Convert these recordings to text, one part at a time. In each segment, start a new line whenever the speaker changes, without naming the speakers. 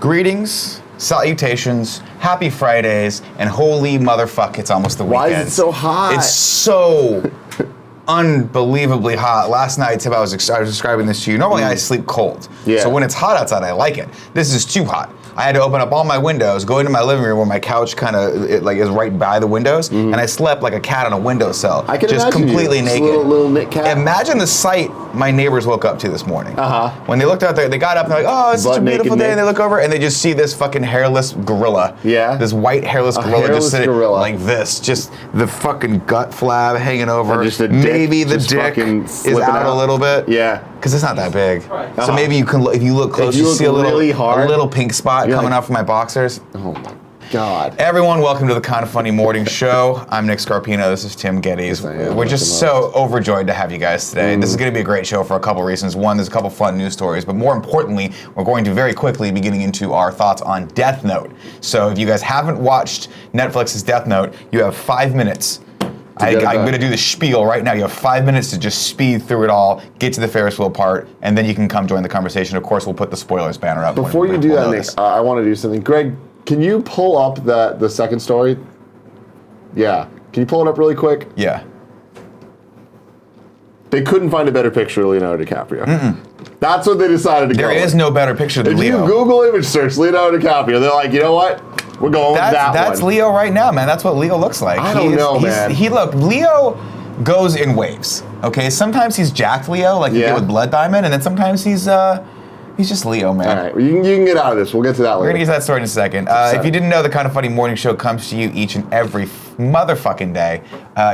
Greetings, salutations, happy Fridays, and holy motherfuck, it's almost the weekend.
Why is it so hot?
It's so unbelievably hot. Last night, Tim, I was describing this to you. Normally, I sleep cold.
Yeah.
So when it's hot outside, I like it. This is too hot. I had to open up all my windows, go into my living room where my couch kind of is right by the windows, and I slept like a cat on a windowsill.
I can
just
imagine
completely
you.
naked.
Little Nick cat.
Imagine the sight my neighbors woke up to this morning. When they looked out there, they got up and they're like, "Oh, it's such a beautiful day." And they look over and they just see this fucking hairless gorilla.
Yeah.
This white hairless gorilla
hairless
just sitting
gorilla.
like this, just the fucking gut flab hanging over.
And just the
maybe
dick
the
just
dick
fucking
is
slipping
out a little bit.
Yeah.
Because it's not that big. So maybe you can, if you look close, you see a little pink spot coming out from my boxers.
Oh my God.
Everyone, welcome to the Kind of Funny Morning Show. I'm Nick Scarpino. This is Tim Gettys. We're just so overjoyed to have you guys today. This is going to be a great show for a couple reasons. One, there's a couple fun news stories, but more importantly, we're going to very quickly be getting into our thoughts on Death Note. So if you guys haven't watched Netflix's Death Note, you have 5 minutes. I'm going to do the spiel right now. You have 5 minutes to just speed through it all, get to the Ferris wheel part, and then you can come join the conversation. Of course, we'll put the spoilers banner up.
Before you do that, Nick, I want to do something. Greg, can you pull up the second story? Yeah. Can you pull it up really quick?
Yeah.
They couldn't find a better picture of Leonardo DiCaprio. That's what they decided to go with.
There is no better picture than Leo.
If you Google image search Leonardo DiCaprio, they're like, you know what? We're going with that one.
That's Leo right now, man. That's what Leo looks like.
I don't know, man.
Leo goes in waves. Okay, sometimes he's jacked Leo, like you get with Blood Diamond, and then sometimes he's just Leo, man.
All right, well, you can get out of this. We'll get to that later.
We're gonna get to that story in a second. If you didn't know, the Kind of Funny Morning Show comes to you each and every motherfucking day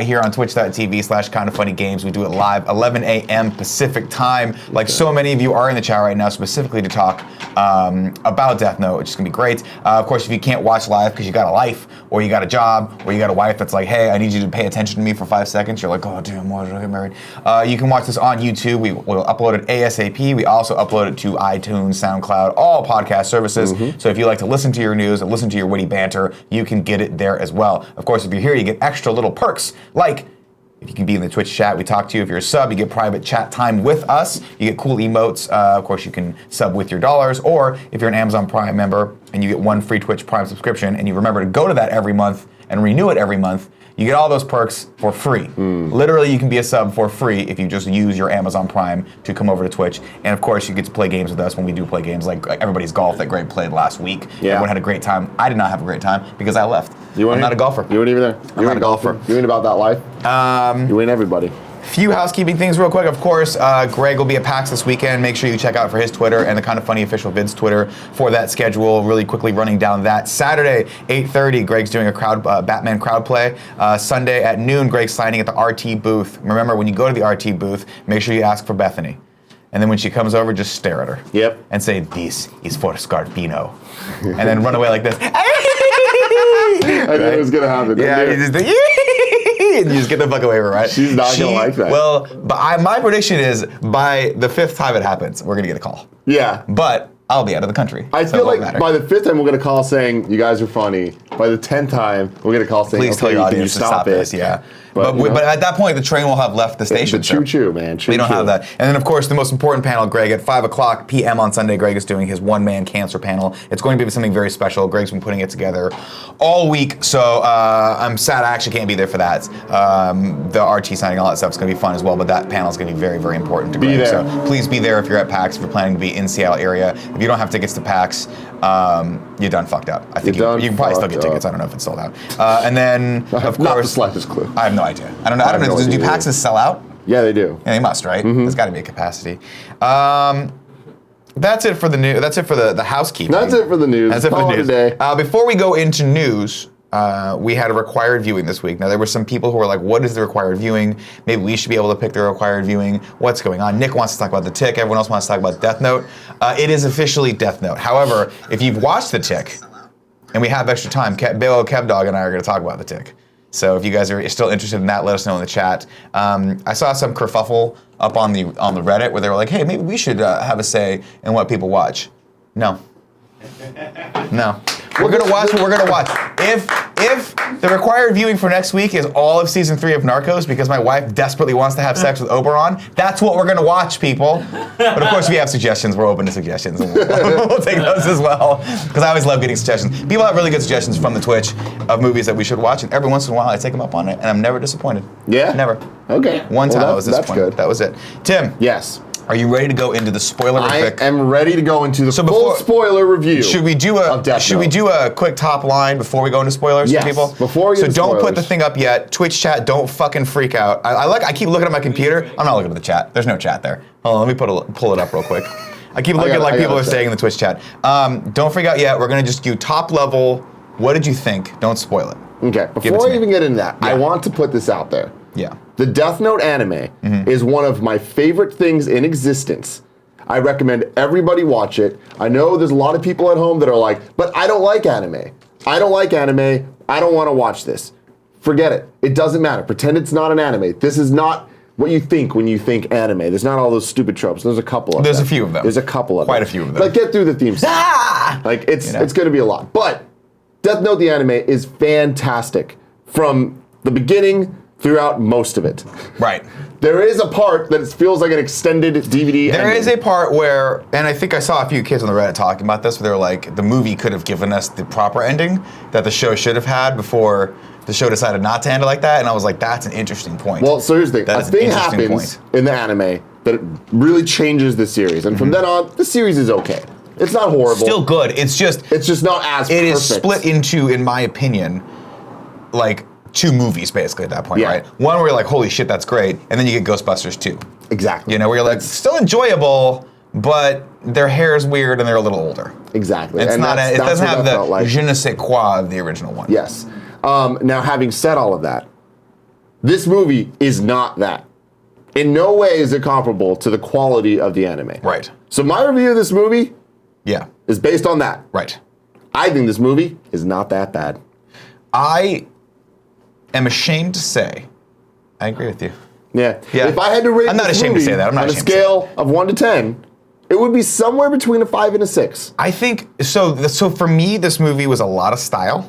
here on twitch.tv/kindoffunnygames. We do it live 11 a.m. Pacific time, like so many of you are in the chat right now, specifically to talk about Death Note, which is gonna be great. Of course, if you can't watch live because you got a life, or you got a job, or you got a wife that's like, hey, I need you to pay attention to me for 5 seconds, you're like, oh damn, why did I get married? You can watch this on YouTube. We'll upload it ASAP. We also upload it to iTunes, SoundCloud, all podcast services. So if you like to listen to your news and listen to your witty banter, you can get it there as well. Of course, if you're here, you get extra little perks, like if you can be in the Twitch chat, we talk to you. If you're a sub, you get private chat time with us. You get cool emotes. Of course, you can sub with your dollars. Or if you're an Amazon Prime member and you get one free Twitch Prime subscription and you remember to go to that every month and renew it every month, you get all those perks for free. Literally, you can be a sub for free if you just use your Amazon Prime to come over to Twitch. And of course, you get to play games with us when we do play games like Everybody's Golf that Greg played last week.
Yeah.
Everyone had a great time. I did not have a great time because I left. I'm not a golfer.
You weren't even there.
I'm not a golfer.
You ain't about that life. You ain't everybody.
Few housekeeping things real quick. Of course, Greg will be at PAX this weekend. Make sure you check out for his Twitter and the Kind of Funny official vids Twitter for that schedule. Really quickly running down that. Saturday, 8:30, Greg's doing a Batman crowd play. Sunday at noon, Greg's signing at the RT booth. Remember, when you go to the RT booth, make sure you ask for Bethany. And then when she comes over, just stare at her.
Yep.
And say, "This is for Scarpino." And then run away like this.
I knew it was going to happen.
Yeah, and you just get the fuck away from her, right?
She's not going to like that.
Well, but my prediction is by the 5th time it happens, we're going to get a call.
Yeah.
But I'll be out of the country.
I feel like by the 5th time we're going to call saying, you guys are funny. By the 10th time, we're going to call saying,
please tell your audience to stop this. Yeah. But at that point, the train will have left the station.
The choo-choo, man.
We don't have that. And then, of course, the most important panel, Greg, at 5 o'clock p.m. on Sunday, Greg is doing his one-man cancer panel. It's going to be something very special. Greg's been putting it together all week, so I'm sad I actually can't be there for that. The RT signing, all that stuff is going to be fun as well, but that panel is going to be very, very important to Greg. So please be there if you're at PAX, if you're planning to be in Seattle area. If you don't have tickets to PAX, you're done fucked up. I think you can probably still get tickets. I don't know if it's sold out. And then, of course,
not the slightest clue.
I have no idea. I don't know. Do PAXs sell out?
Yeah, they do.
Yeah, they must, right? There's got to be a capacity. That's it for the news. That's it for the housekeeping.
That's it for the news.
That's it for the news. Today. Before we go into news, we had a required viewing this week. Now, there were some people who were like, what is the required viewing? Maybe we should be able to pick the required viewing. What's going on? Nick wants to talk about The Tick. Everyone else wants to talk about Death Note. It is officially Death Note. However, if you've watched The Tick, and we have extra time, Bail Kevdog and I are going to talk about The Tick. So if you guys are still interested in that, let us know in the chat. I saw some kerfuffle up on the Reddit where they were like, hey, maybe we should have a say in what people watch. No. No. We're gonna watch what we're gonna watch. If the required viewing for next week is all of season 3 of Narcos because my wife desperately wants to have sex with Oberon, that's what we're gonna watch, people. But of course, if you have suggestions, we're open to suggestions. And we'll take those as well. Because I always love getting suggestions. People have really good suggestions from the Twitch of movies that we should watch, and every once in a while I take them up on it, and I'm never disappointed.
Yeah?
Never.
Okay.
One time I was disappointed.
That's good.
That was it. Tim.
Yes.
Are you ready to go into the spoilerific?
I am ready to go into the full spoiler review.
Should we do a quick top line before we go into spoilers for people?
Before we get
So
to
don't
spoilers.
put the thing up yet. Twitch chat, don't fucking freak out. I keep looking at my computer. I'm not looking at the chat. There's no chat there. Hold on, let me pull it up real quick. I keep looking like people are saying in the Twitch chat. Don't freak out yet. We're gonna just do top level. What did you think? Don't spoil it.
Okay. Before I even get into that, I want to put this out there.
Yeah.
The Death Note anime is one of my favorite things in existence. I recommend everybody watch it. I know there's a lot of people at home that are like, but I don't like anime. I don't like anime. I don't want to watch this. Forget it. It doesn't matter. Pretend it's not an anime. This is not what you think when you think anime. There's not all those stupid tropes. There's a couple of them.
There's a few of them.
There's a couple of them.
Quite a few of them.
Like, get through the theme song. Like, it's going to be a lot. But Death Note, the anime, is fantastic from the beginning throughout most of it.
Right.
There is a part that feels like an extended DVD
There
ending.
is a part where, and I think I saw a few kids on the Reddit talking about this, where they were like, the movie could have given us the proper ending that the show should have had before the show decided not to end it like that, and I was like, that's an interesting point.
Well, so here's the thing.
That
A
is an
thing
interesting
happens
point.
in the anime that it really changes the series, and from then on, the series is okay. It's not horrible.
Still good. It's just
not as
it
perfect.
is split into, in my opinion, like 2 movies basically at that point, right? One where you're like, holy shit, that's great, and then you get Ghostbusters 2.
Exactly.
You know, where you're like, still enjoyable, but their hair is weird and they're a little older.
Exactly.
It's
and
not.
that's
It doesn't
what
have
that
the
felt like.
je ne sais quoi of the original one.
Yes. Now, having said all of that, this movie is not that. In no way is it comparable to the quality of the anime.
Right.
So my review of this movie
Yeah.
is based on that.
Right.
I think this movie is not that bad.
I am ashamed to say, I agree with you.
Yeah.
Yeah.
If I had to rate
I'm not
this
ashamed to
movie
say that. I'm not
on a
ashamed to say
scale of 1 to 10, it would be somewhere between a 5 and a 6.
I think so. So for me, this movie was a lot of style,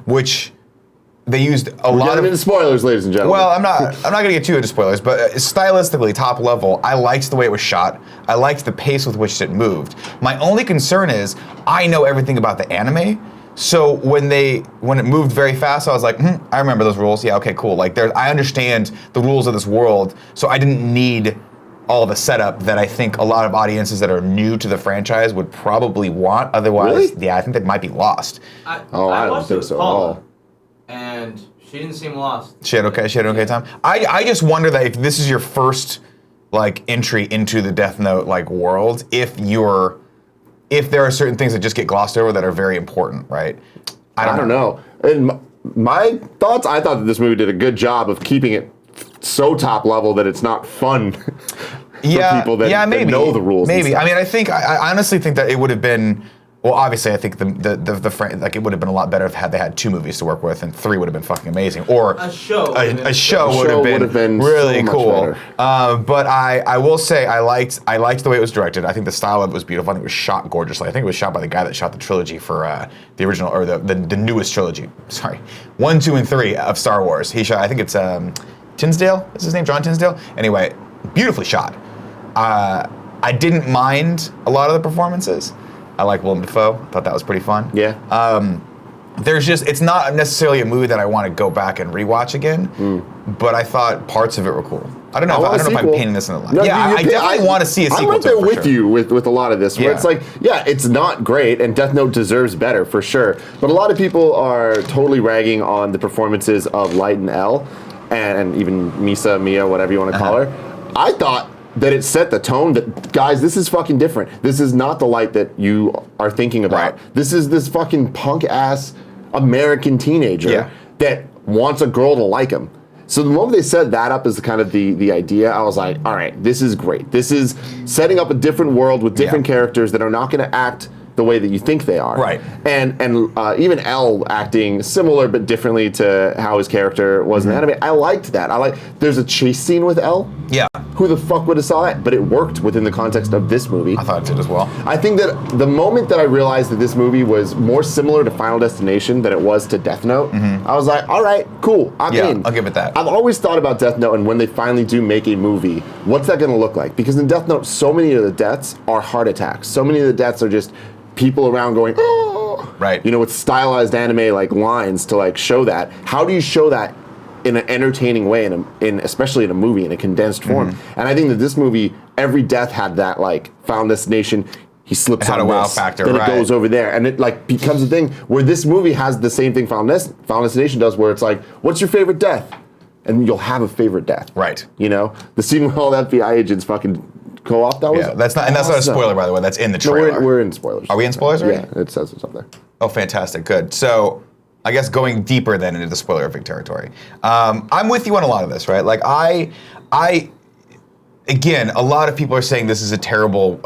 which they used a lot
Getting
of.
into spoilers, ladies and gentlemen.
Well, I'm not going to get too into spoilers, but stylistically, top level, I liked the way it was shot. I liked the pace with which it moved. My only concern is I know everything about the anime, so when it moved very fast, I was like, I remember those rules. Yeah, okay, cool. Like I understand the rules of this world, so I didn't need all the setup that I think a lot of audiences that are new to the franchise would probably want. Otherwise,
Really?
yeah, I think they might be lost.
I don't
watched
think
it with
so at
Paula,
all.
and she didn't seem lost.
She had an okay time. I just wonder that if this is your first like entry into the Death Note like world, if there are certain things that just get glossed over that are very important, right?
I don't know. And my thoughts, I thought that this movie did a good job of keeping it so top level that it's not fun for people that know the rules.
Maybe. I mean, I honestly think that it would have been. Well, obviously, I think like it would have been a lot better if they had 2 movies to work with, and 3 would have been fucking amazing. Or
A show.
a show would have been really
so much
cool.
better.
But I will say I liked the way it was directed. I think the style of it was beautiful. I think it was shot gorgeously. I think it was shot by the guy that shot the trilogy for the original or the newest trilogy. Sorry, 1, 2, and 3 of Star Wars. He shot. I think it's Tinsdale. Is his name John Tinsdale? Anyway, beautifully shot. I didn't mind a lot of the performances. I like Willem Dafoe. Thought that was pretty fun.
Yeah.
It's not necessarily a movie that I want to go back and rewatch again, but I thought parts of it were cool. I don't know if I'm painting this in a light.
No,
yeah, I definitely want to see a sequel
I'm right
to it
there
for
with
sure.
you with a lot of this, where
Yeah.
it's like, yeah, it's not great, and Death Note deserves better for sure. But a lot of people are totally ragging on the performances of Light and L, and even Mia, whatever you want to call her. I thought that it set the tone that, guys, this is fucking different. This is not the Light that you are thinking about.
Right.
This is this fucking punk-ass American teenager that wants a girl to like him. So the moment they set that up as kind of the idea, I was like, all right, this is great. This is setting up a different world with different characters that are not going to act the way that you think they are.
Right.
And even L acting similar but differently to how his character was in the anime. I liked that. There's a chase scene with L.
Yeah.
Who the fuck would have saw it? But it worked within the context of this movie.
I thought it did as well.
I think that the moment that I realized that this movie was more similar to Final Destination than it was to Death Note, I was like, all right, cool, I'm in.
I'll give it that.
I've always thought about Death Note, and when they finally do make a movie, what's that going to look like? Because in Death Note, so many of the deaths are heart attacks. So many of the deaths are just people around going, oh,
right.
With stylized anime like lines to like show that. How do you show that in an entertaining way, especially in a movie in a condensed form? And I think that this movie, every death had that like Final Destination. He slips on
a wow
this,
factor,
then
right.
it goes over there, and it like becomes a thing where this movie has the same thing Final Destination does, where it's like, what's your favorite death? And you'll have a favorite death.
Right.
The scene where all the FBI agents fucking co-op, that was
that's not a spoiler, by the way. That's in the
No,
trailer.
we're in spoilers.
Are we in spoilers already?
Yeah, it says it's up there.
Oh, fantastic. Good. So, I guess going deeper then into the spoilerific territory. I'm with you on a lot of this, right? Like, again, a lot of people are saying this is a terrible,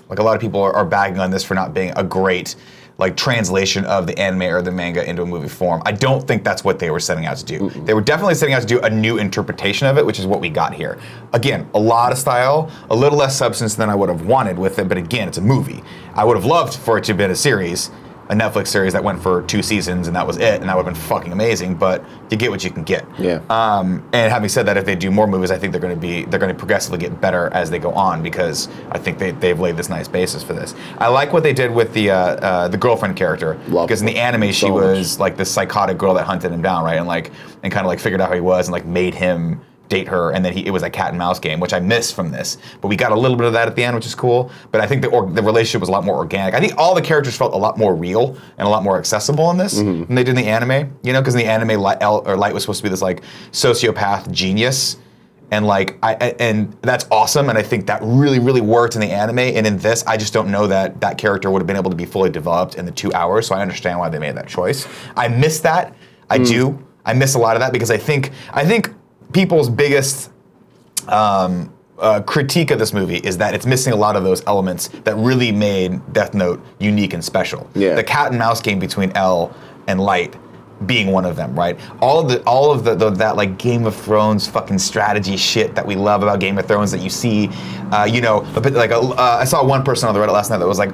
like a lot of people are bagging on this for not being a great, like, translation of the anime or the manga into a movie form. I don't think that's what they were setting out to do. They were definitely setting out to do a new interpretation of it, which is what we got here. Again, a lot of style, a little less substance than I would have wanted with it, but again, it's a movie. I would have loved for it to have been a series, a Netflix series that went for 2 seasons and that was it, and that would have been fucking amazing, but you get what you can get.
Yeah.
And having said that, if they do more movies, I think they're going to progressively get better as they go on, because I think they've laid this nice basis for this. I like what they did with the girlfriend character, because in the anime she was like this psychotic girl that hunted him down, right, and kind of like figured out who he was and like made him date her, and then it was a cat and mouse game, which I missed from this. But we got a little bit of that at the end, which is cool. But I think the relationship was a lot more organic. I think all the characters felt a lot more real and a lot more accessible in this than they did in the anime. Because in the anime, Light was supposed to be this like sociopath genius, and and that's awesome. And I think that really, really worked in the anime. And in this, I just don't know that that character would have been able to be fully developed in the 2 hours. So I understand why they made that choice. I miss that. I do. I miss a lot of that, because I think people's biggest critique of this movie is that it's missing a lot of those elements that really made Death Note unique and special.
Yeah.
The cat and mouse game between L and Light being one of them, right? All of that like Game of Thrones fucking strategy shit that we love about Game of Thrones that you see, a bit like I saw one person on the Reddit last night that was like,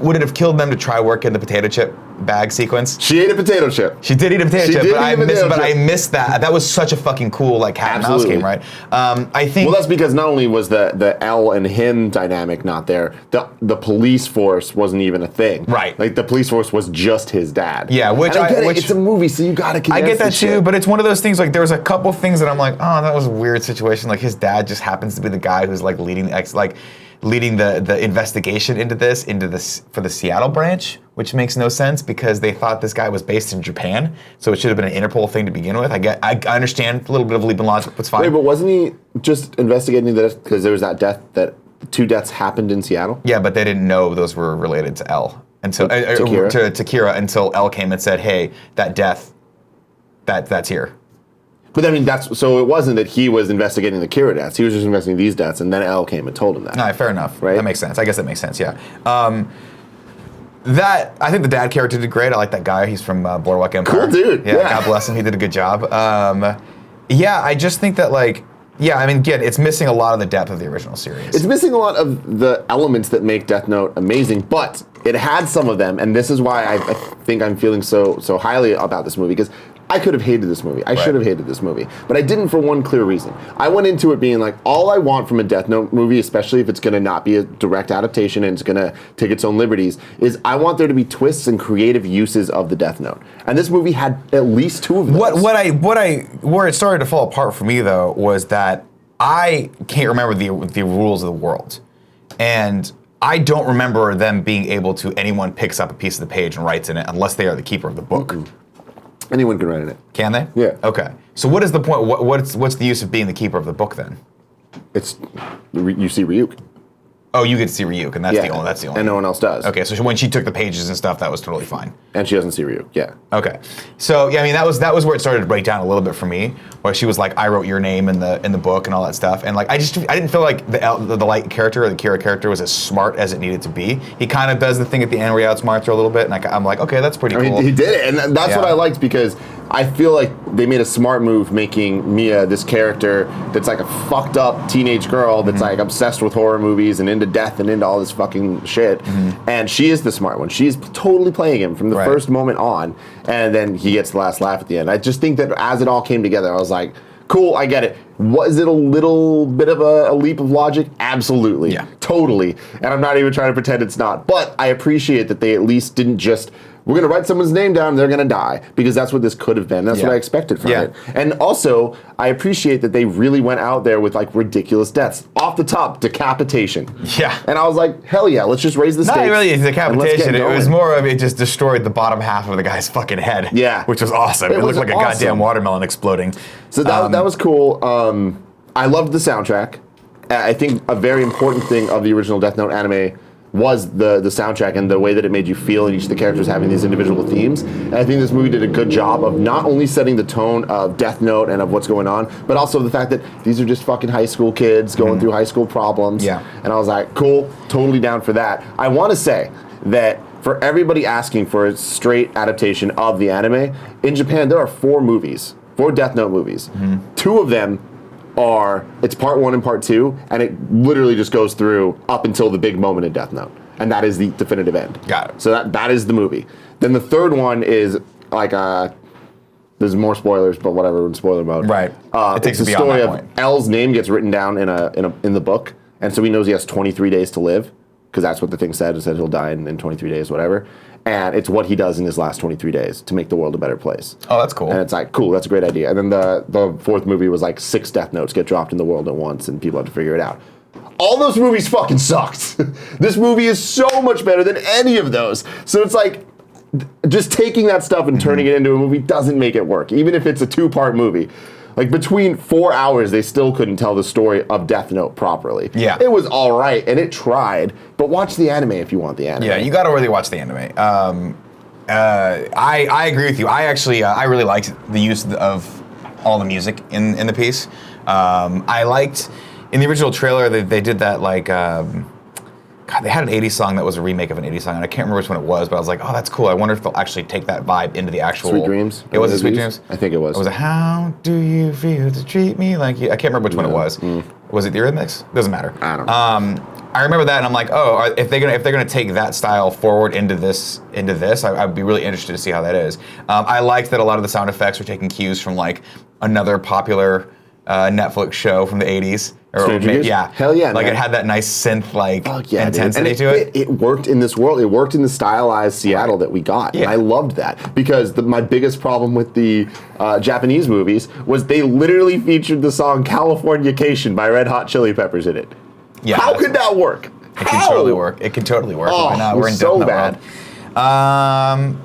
would it have killed them to try work in the potato chip bag sequence?
She ate a potato chip.
She did eat a potato
She
chip,
did
but
eat a potato chip.
I missed that. That was such a fucking cool like cat and mouse game, right? I think.
Well, that's because not only was the L and him dynamic not there, the police force wasn't even a thing.
Right.
Like the police force was just his dad.
Yeah, which
it's a movie, so you gotta condense
I get that
the
too,
shit.
but it's one of those things. Like there was a couple things that I'm like, oh, that was a weird situation. Like his dad just happens to be the guy who's like leading the investigation into this for the Seattle branch, which makes no sense because they thought this guy was based in Japan, so it should have been an Interpol thing to begin with. I understand a little bit of leap in logic, but it's fine.
Wait, but wasn't he just investigating this because there was that death, that 2 deaths happened in Seattle?
Yeah, but they didn't know those were related to L until to Kira until L came and said, "Hey, that death, that's here."
But I mean, so it wasn't that he was investigating the Kira deaths. He was just investigating these deaths, and then L came and told him that.
No, fair enough.
Right?
That makes sense. I guess that makes sense. Yeah. I think the dad character did great. I like that guy. He's from Boardwalk Empire.
Cool dude.
Yeah,
Yeah.
God bless him. He did a good job. I just think that again, it's missing a lot of the depth of the original series.
It's missing a lot of the elements that make Death Note amazing, but it had some of them, and this is why I think I'm feeling so highly about this movie, because I could have hated this movie. I should have hated this movie. But I didn't for one clear reason. I went into it being like, all I want from a Death Note movie, especially if it's going to not be a direct adaptation and it's going to take its own liberties, is I want there to be twists and creative uses of the Death Note. And this movie had at least 2 of those.
Where it started to fall apart for me though was that I can't remember the rules of the world. And I don't remember them being able to, anyone picks up a piece of the page and writes in it unless they are the keeper of the book.
Mm-hmm. Anyone can write in it.
Can they?
Yeah.
Okay. So what is the point? What's the use of being the keeper of the book then?
You see Ryuk.
Oh, you get to see Ryuk, and that's the only.
And no one else does.
Okay, so when she took the pages and stuff, that was totally fine.
And she doesn't see Ryuk. Yeah.
Okay, so yeah, I mean that was where it started to break down a little bit for me, where she was like, I wrote your name in the book and all that stuff, and like I didn't feel like the Light character or the Kira character was as smart as it needed to be. He kind of does the thing at the end where he outsmarts her a little bit, and I'm like, okay, that's pretty cool.
I mean, he did it, and that's what I liked, because I feel like they made a smart move making Mia this character that's like a fucked up teenage girl that's like obsessed with horror movies and into death and into all this fucking shit. And she is the smart one. She's totally playing him from the first moment on, and then he gets the last laugh at the end. I just think that as it all came together, I was like, cool, I get it. Was it a little bit of a leap of logic? Absolutely.
Yeah.
Totally. And I'm not even trying to pretend it's not. But I appreciate that they at least didn't just, we're going to write someone's name down and they're going to die, because that's what this could have been. That's what I expected from it. And also, I appreciate that they really went out there with like ridiculous deaths. Off the top, decapitation.
Yeah.
And I was like, hell yeah, let's just raise the stakes.
Not really decapitation. It was
going.
more of it just destroyed the bottom half of the guy's fucking head.
Yeah.
Which was awesome. It looked like a goddamn watermelon exploding.
So that was cool. I loved the soundtrack. I think a very important thing of the original Death Note anime was the soundtrack and the way that it made you feel, and each of the characters having these individual themes. And I think this movie did a good job of not only setting the tone of Death Note and of what's going on, but also the fact that these are just fucking high school kids going through high school problems.
Yeah.
And I was like, cool, totally down for that. I want to say that for everybody asking for a straight adaptation of the anime, in Japan there are 4 Death Note movies. 2 of them it's part 1 and part 2, and it literally just goes through up until the big moment in Death Note, and that is the definitive end.
Got it.
So that is the movie. Then the third one is like there's more spoilers, but whatever, in spoiler mode.
Right.
It takes the story of L's name gets written down in the book, and so he knows he has 23 days to live, because that's what the thing said. It said he'll die in 23 days, whatever. And it's what he does in his last 23 days to make the world a better place.
Oh, that's cool.
And it's like, cool, that's a great idea. And then the fourth movie was like 6 Death Notes get dropped in the world at once, and people have to figure it out. All those movies fucking sucked. This movie is so much better than any of those. So it's like, just taking that stuff and turning it into a movie doesn't make it work, even if it's a 2-part movie. Like, between 4 hours, they still couldn't tell the story of Death Note properly.
Yeah.
It was all right, and it tried, but watch the anime if you want the anime.
Yeah, you gotta really watch the anime. I agree with you. I actually, I really liked the use of all the music in the piece. I liked, in the original trailer, they did that, like, God, they had an 80s song that was a remake of an 80s song, and I can't remember which one it was, but I was like, oh, that's cool. I wonder if they'll actually take that vibe into the actual...
Sweet Dreams?
It was a Sweet Dreams?
I think it was.
It was a How Do You Feel to Treat Me Like You... I can't remember which one it was. Was it the Eurythmics? Doesn't matter.
I don't know.
I remember that, and I'm like, oh, if they're gonna take that style forward into this, I'd be really interested to see how that is. I liked that a lot of the sound effects were taking cues from like another popular Netflix show from the 80s. Yeah.
Hell yeah,
like
man.
it had that nice synth intensity to it.
It worked in this world. It worked in the stylized Seattle that we got.
Yeah.
And I loved that, because my biggest problem with the Japanese movies was they literally featured the song Californication by Red Hot Chili Peppers in it.
Yeah,
How could that work?
It can totally work. It can totally work.
Oh,
Why not? We're in
so
Death Note
bad.
world.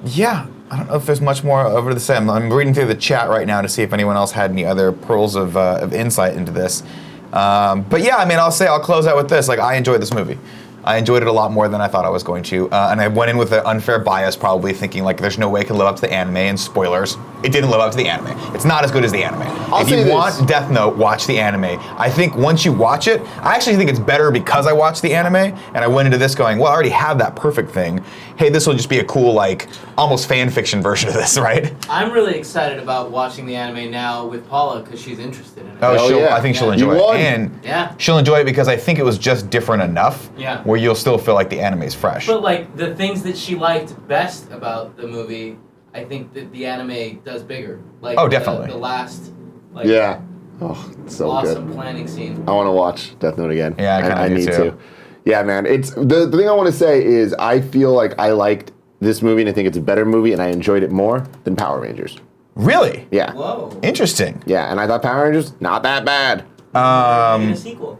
Yeah. I don't know if there's much more over to say. I'm reading through the chat right now to see if anyone else had any other pearls of insight into this. But yeah, I mean, I'll close out with this. Like, I enjoyed this movie. I enjoyed it a lot more than I thought I was going to. And I went in with an unfair bias, probably thinking, like, there's no way it can live up to the anime, and spoilers, it didn't live up to the anime. It's not as good as the anime. If you want Death Note, watch the anime. I think once you watch it, I actually think it's better because I watched the anime, and I went into this going, well, I already have that perfect thing. Hey, this will just be a cool, like, almost fan fiction version of this, right?
I'm really excited about watching the anime now with Paula, because she's interested in it.
I think she'll enjoy it. And she'll enjoy it because I think it was just different enough where you'll still feel like the anime is fresh.
But like the things that she liked best about the movie, I think that the anime does bigger. Like
definitely.
The last
it's so
awesome
good.
planning scene.
I want to watch Death Note again.
Yeah, I
need
do
to. Yeah, man. It's the thing I want to say is I feel like I liked this movie, and I think it's a better movie, and I enjoyed it more than Power Rangers.
Really?
Yeah.
Whoa.
Interesting.
Yeah, and I thought Power Rangers not that bad.
Getting a sequel.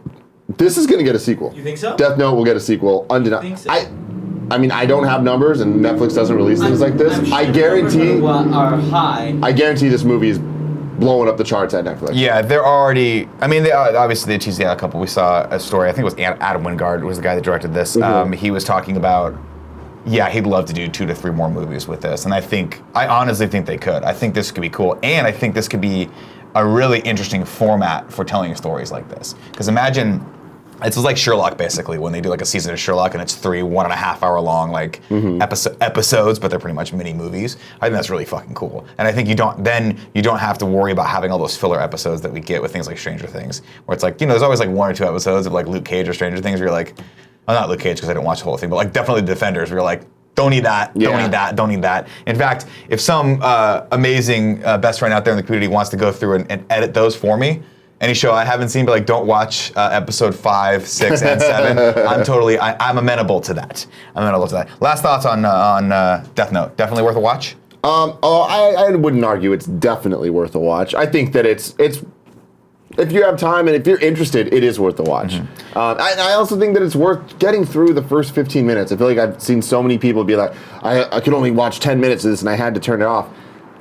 This is gonna get a sequel.
You think so?
Death Note will get a sequel.
Think so?
I mean, I don't have numbers, and Netflix doesn't release things like this.
I'm sure
I guarantee.
are high.
I guarantee this movie is blowing up the charts at Netflix.
Yeah, they're already. I mean, they obviously they teased the out a couple. We saw a story. I think it was Adam Wingard was the guy that directed this. He was talking about. Yeah, he'd love to do 2 to 3 more movies with this, and I honestly think they could. I think this could be cool, and I think this could be a really interesting format for telling stories like this. Because imagine. It's like Sherlock, basically, when they do like a season of Sherlock and it's 3 1.5 hour long like episodes, but they're pretty much mini movies. I think that's really fucking cool. And I think you don't have to worry about having all those filler episodes that we get with things like Stranger Things, where it's like, there's always like 1 or 2 episodes of like Luke Cage or Stranger Things where you're like, well, not Luke Cage because I didn't watch the whole thing, but like definitely The Defenders where you're like, don't need that, don't need that, don't need that. In fact, if some amazing best friend out there in the community wants to go through and edit those for me, any show I haven't seen, but like don't watch episode 5, 6, and 7. I'm amenable to that. Last thoughts on Death Note. Definitely worth a watch.
I wouldn't argue it's definitely worth a watch. I think that it's if you have time and if you're interested, it is worth a watch. I also think that it's worth getting through the first 15 minutes. I feel like I've seen so many people be like, I could only watch 10 minutes of this and I had to turn it off.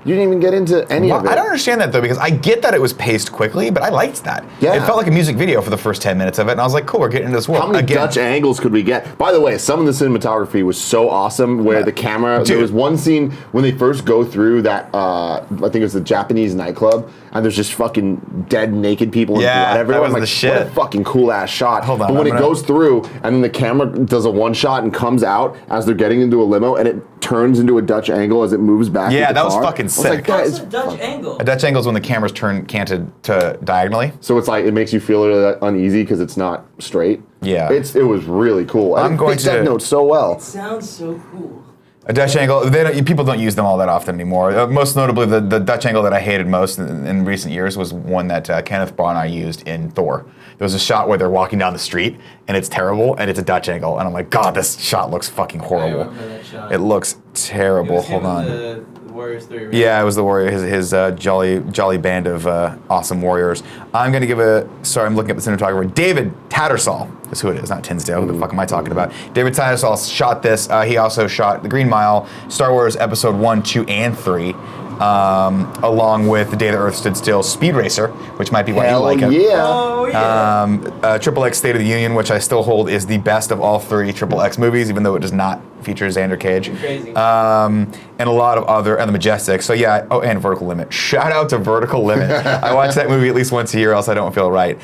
You didn't even get into any of it.
I don't understand that though, because I get that it was paced quickly, but I liked that.
Yeah.
It felt like a music video for the first 10 minutes of it, and I was like, cool, we're getting into this world.
How many Dutch angles could we get? By the way, some of the cinematography was so awesome where the camera, there was one scene when they first go through that, I think it was the Japanese nightclub, and there's just fucking dead, naked people and blood everywhere.
That was the shit.
What a fucking cool ass shot.
Hold on,
but when it goes through, and then the camera does a one shot and comes out as they're getting into a limo, and it turns into a Dutch angle as it moves back.
Yeah,
with the
that was
car.
fucking sick.
What's a Dutch angle?
A Dutch angle is when the camera's canted to diagonally.
So it's like it makes you feel really uneasy because it's not straight.
Yeah.
It was really cool.
I'm going to
Death Note so well.
It sounds so cool.
A Dutch angle, people don't use them all that often anymore. Most notably, the Dutch angle that I hated most in recent years was one that Kenneth Branagh used in Thor. There was a shot where they're walking down the street, and it's terrible, and it's a Dutch angle, and I'm like, God, this shot looks fucking horrible.
I remember that shot.
It looks terrible.
It was
Hold
him
on.
with the Warriors 3, right?
Yeah, it was the Warrior, his jolly band of awesome warriors. I'm going to give I'm looking at the cinematographer. David Tattersall is who it is, not Tinsdale. Who the fuck am I talking about? David Tattersall shot this. He also shot The Green Mile, Star Wars Episode 1, 2, and 3, along with The Day the Earth Stood Still, Speed Racer, which might be why you like it.
Yeah.
Oh, yeah.
Triple X State of the Union, which I still hold is the best of all 3 Triple X movies, even though it does not feature Xander Cage.
Crazy.
And a lot of other, and The Majestic. So yeah, and Vertical Limit. Shout out to Vertical Limit. I watch that movie at least once a year, else I don't feel right.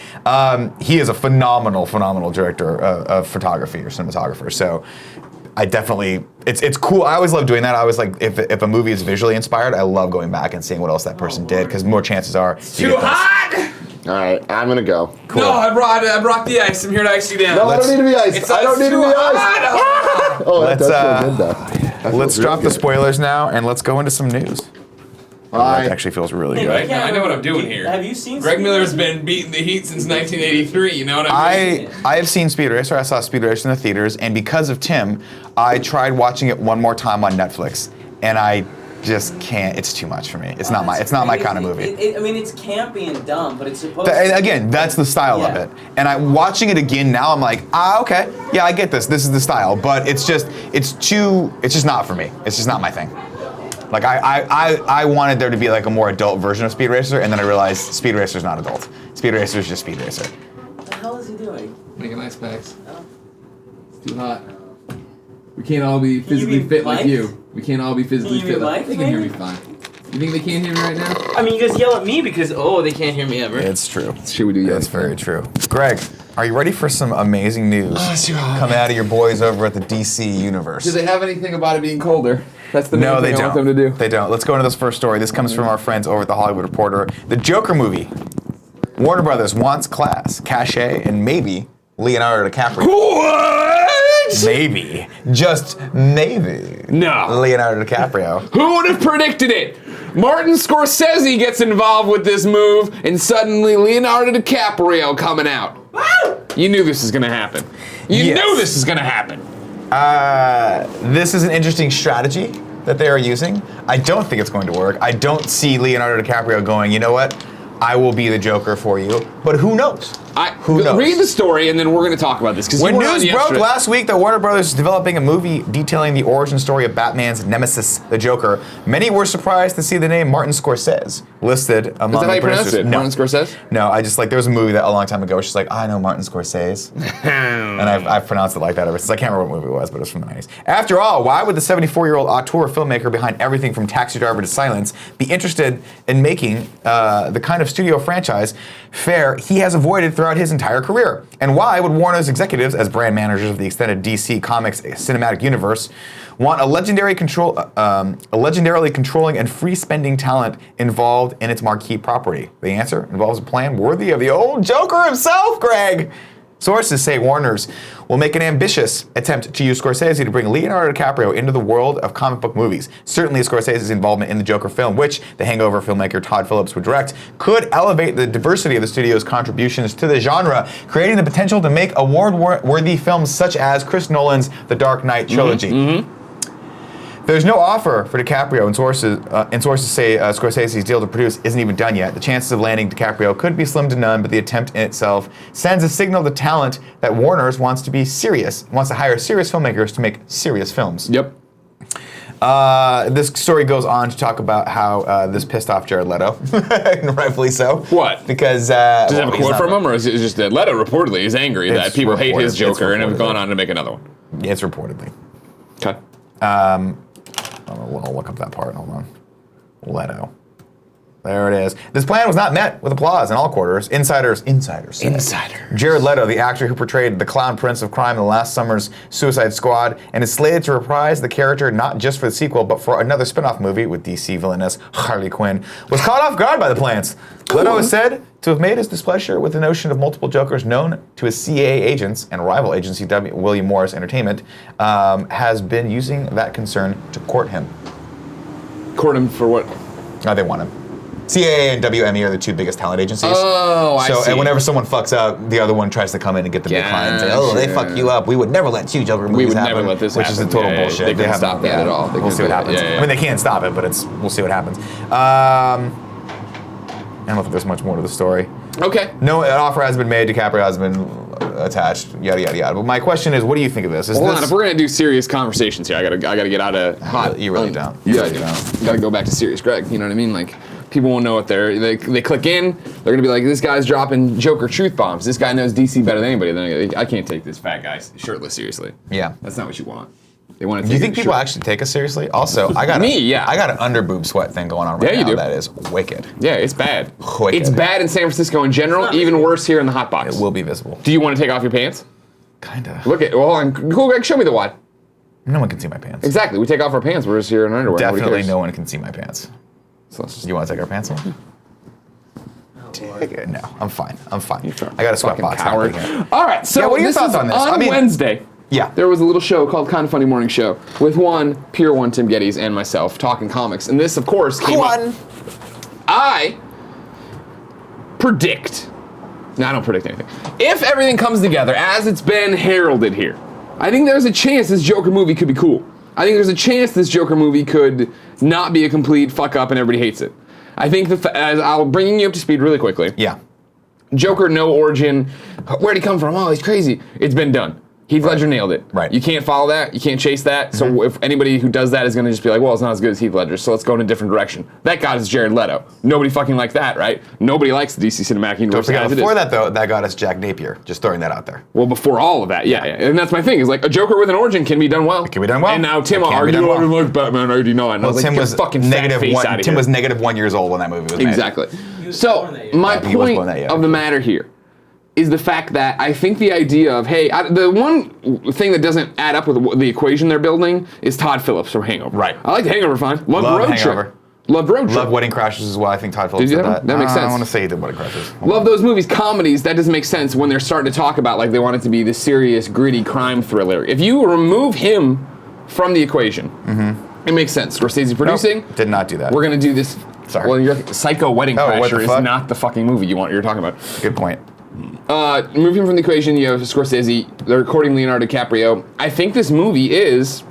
He is a phenomenal director of photography or cinematographer. So I definitely, it's cool. I always love doing that. I always like, if a movie is visually inspired, I love going back and seeing what else that person did, because more chances are you
Too
get those.
hot!
All right, I'm gonna go.
Cool.
No, I brought the ice. I'm here to ice you down.
No, I don't need to be iced. I don't need to be iced. Oh, that
Let's,
does feel good though. That
Let's
feels
drop
really
the spoilers now, and let's go into some news. That actually feels really good.
Right, now I know what I'm doing here.
Have you seen
Greg
Speed
Miller's
Racer?
been beating the heat since 1983. You know what I mean?
I have seen Speed Racer. I saw Speed Racer in the theaters, and because of Tim, I tried watching it one more time on Netflix, and I just can't. It's too much for me. It's not my kind of movie.
I mean, it's campy and dumb, but it's supposed
And
to.
again, that's the style of
Yeah.
it. And I watching it again now, I'm like, okay, yeah, I get this. This is the style, but it's just not for me. It's just not my thing. Like I wanted there to be like a more adult version of Speed Racer, and then I realized Speed Racer's not adult. Speed Racer is just Speed Racer.
What the hell is he doing?
Making ice packs.
Oh.
It's too hot. We can't all be physically
be
fit like
mic'd?
you. We can't all be physically
Can you
fit
be
like
mic'd,
They can hear me
maybe?
fine. You think they can't hear me right now?
I mean, you just yell at me because they can't hear me ever.
It's true.
Should we do
That's very true. Greg, are you ready for some amazing news coming out of your boys over at the DC universe?
Do they have anything about it being colder? That's the
No,
main
they
thing I
don't.
want them to do.
They don't. Let's go into this first story. This comes from our friends over at the Hollywood Reporter. The Joker movie. Warner Brothers wants class, cachet, and maybe Leonardo DiCaprio.
What?
Maybe. Just maybe.
No.
Leonardo DiCaprio.
Who would have predicted it? Martin Scorsese gets involved with this move, and suddenly Leonardo DiCaprio coming out. You knew this was gonna happen. You
Yes.
knew this was gonna happen.
This is an interesting strategy that they are using. I don't think it's going to work. I don't see Leonardo DiCaprio going, you know what? I will be the Joker for you. But who knows? Who knows?
Read the story, and then we're going to talk about this.
When news broke last week that Warner Brothers is developing a movie detailing the origin story of Batman's nemesis, the Joker, many were surprised to see the name Martin Scorsese listed among the producers.
Is that how you pronounce it?
No.
Martin Scorsese?
No, I just there was a movie that a long time ago. She's like, I know Martin Scorsese, and I've pronounced it like that ever since. I can't remember what movie it was, but it was from the 90s. After all, why would the 74-year-old auteur filmmaker behind everything from Taxi Driver to Silence be interested in making the kind of studio franchise fare he has avoided throughout his entire career? And why would Warner's executives, as brand managers of the extended DC Comics cinematic universe, want a legendarily controlling and free-spending talent involved in its marquee property? The answer involves a plan worthy of the old Joker himself, Greg. Sources say Warner's will make an ambitious attempt to use Scorsese to bring Leonardo DiCaprio into the world of comic book movies. Certainly Scorsese's involvement in the Joker film, which the Hangover filmmaker Todd Phillips would direct, could elevate the diversity of the studio's contributions to the genre, creating the potential to make award-worthy films such as Chris Nolan's The Dark Knight trilogy. There's no offer for DiCaprio, and sources say Scorsese's deal to produce isn't even done yet. The chances of landing DiCaprio could be slim to none, but the attempt in itself sends a signal to talent that Warner's wants to hire serious filmmakers to make serious films.
Yep.
This story goes on to talk about how this pissed off Jared Leto, and rightfully so.
What?
Because
does it have a quote from him, or is it just that Leto reportedly is angry that people hate his Joker and have gone on to make another one?
Yeah, it's reportedly.
Okay.
I'll look up that part. Hold on. Leto. There it is. This plan was not met with applause in all quarters. Insiders. Jared Leto, the actor who portrayed the clown prince of crime in last summer's Suicide Squad, and is slated to reprise the character not just for the sequel, but for another spin-off movie with DC villainess Harley Quinn, was caught off guard by the plans. Leto is said to have made his displeasure with the notion of multiple Jokers known to his CIA agents and rival agency William Morris Entertainment, has been using that concern to court him.
Court him for what?
They want him. CIA and WME are the two biggest talent agencies.
Oh, I see.
And whenever someone fucks up, the other one tries to come in and get the big client and say, they fucked you up. We would never let two Joker movies happen.
We would never let this happen.
Which is a total bullshit.
They couldn't stop that at all.
We'll see what happens. I mean, they can't stop it, but we'll see what happens. I don't think there's much more to the story.
Okay.
No, an offer has been made. DiCaprio has been attached. Yada yada yada. But my question is, what do you think of this?
Hold on. If we're gonna do serious conversations here, I gotta get out of hot.
You really don't.
You gotta go back to serious Greg. You know what I mean? Like, people won't know what they click in. They're gonna be like, this guy's dropping Joker truth bombs. This guy knows DC better than anybody. Then I can't take this fat guy shirtless seriously.
Yeah.
That's not what you want. They want to.
Do you think people actually take us seriously? Also, I got an under boob sweat thing going on right now.
Do.
That is wicked.
Yeah, it's bad.
Wicked.
It's bad in San Francisco in general. Even worse here in the hot box.
It will be visible.
Do you want to take off your pants?
Kinda.
Look at. Well, hold on. Cool, Greg, show me the wad.
No one can see my pants.
Exactly. We take off our pants. We're just here in underwear.
Definitely no one can see my pants.
So let's just,
you want to take our pants off? No, I'm fine. I got a sweatbox.
Coward. All right. So
what are your thoughts on this?
On Wednesday.
Yeah.
There was a little show called Kind of Funny Morning Show with Pure One, Tim Gettys, and myself talking comics. And this, of course, came up. I predict. No, I don't predict anything. If everything comes together as it's been heralded here, I think there's a chance this Joker movie could be cool. I think there's a chance this Joker movie could not be a complete fuck up and everybody hates it. I think as I'll bring you up to speed really quickly.
Yeah.
Joker, no origin. Where'd he come from? Oh, he's crazy. It's been done. Heath Ledger nailed it.
Right.
You can't follow that. You can't chase that. Mm-hmm. So if anybody who does that is going to just be like, well, it's not as good as Heath Ledger, so let's go in a different direction. That got us Jared Leto. Nobody fucking likes that, right? Nobody likes the DC Cinematic Universe.
Before that, though, that got us Jack Napier. Just throwing that out there.
Well, before all of that, yeah. And that's my thing, is like, a Joker with an origin can be done well.
It can be done well.
And now Tim argued like Batman 89.
Well, Tim was
fucking
negative Tim was negative 1 year old when that movie was made.
Exactly. So, my point of the matter here is the fact that I think the idea of, hey, the one thing that doesn't add up with the equation they're building is Todd Phillips from Hangover.
Right.
I like the Hangover fine. Love Road
Hangover.
Trip. Love Road Trip.
Love Wedding Crashers as well. I think Todd Phillips did that.
That makes sense.
I want to say he did Wedding Crashers.
Love those movies. Comedies, that doesn't make sense when they're starting to talk about, like, they want it to be the serious, gritty crime thriller. If you remove him from the equation, it makes sense. Scorsese producing.
Nope, did not do that.
We're going to do this.
Sorry.
Well, Psycho Wedding Crasher is
fuck?
not the fucking movie you're talking about.
Good point.
Move him from the equation, you have Scorsese, they're recording Leonardo DiCaprio. I think this movie is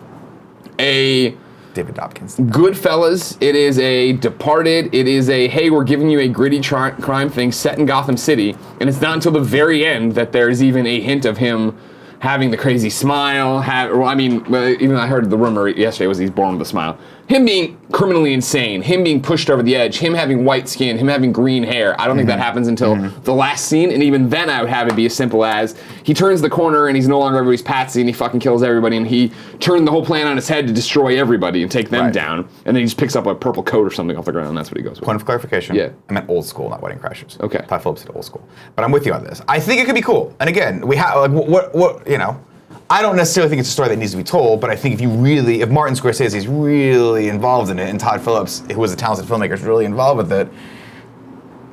a
David Dobkins.
Goodfellas, it is a Departed, it is a, hey, we're giving you a gritty crime thing set in Gotham City, and it's not until the very end that there's even a hint of him having the crazy smile, even I heard the rumor yesterday was he's born with a smile. Him being criminally insane, him being pushed over the edge, him having white skin, him having green hair. I don't think that happens until the last scene, and even then I would have it be as simple as he turns the corner and he's no longer everybody's patsy and he fucking kills everybody, and he turned the whole plan on his head to destroy everybody and take them down, and then he just picks up a purple coat or something off the ground, and that's what he goes with.
Point of clarification.
Yeah.
I meant old school, not Wedding Crashers.
Okay.
Todd Phillips said old school. But I'm with you on this. I think it could be cool. And again, we have, like, what, you know, I don't necessarily think it's a story that needs to be told, but I think if Martin Scorsese is really involved in it, and Todd Phillips, who is a talented filmmaker, is really involved with it,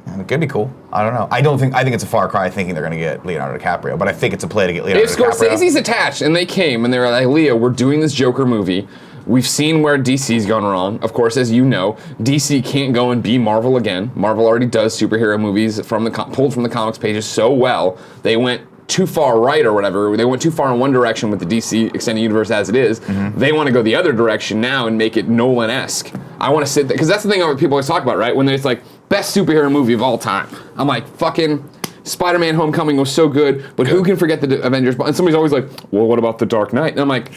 it could be cool. I don't know. I think it's a far cry thinking they're going to get Leonardo DiCaprio, but I think it's a play to get Leonardo DiCaprio.
If Scorsese's attached, and they came, and they were like, Leo, we're doing this Joker movie. We've seen where DC's gone wrong. Of course, as you know, DC can't go and be Marvel again. Marvel already does superhero movies pulled from the comics pages so well. They went too far right or whatever. They went too far in one direction with the DC Extended Universe as it is. They want to go the other direction now and make it Nolan-esque. I want to sit there, because that's the thing people always talk about, right? When it's like, best superhero movie of all time. I'm like, fucking Spider-Man Homecoming was so good, but who can forget the Avengers? And somebody's always like, well, what about The Dark Knight? And I'm like,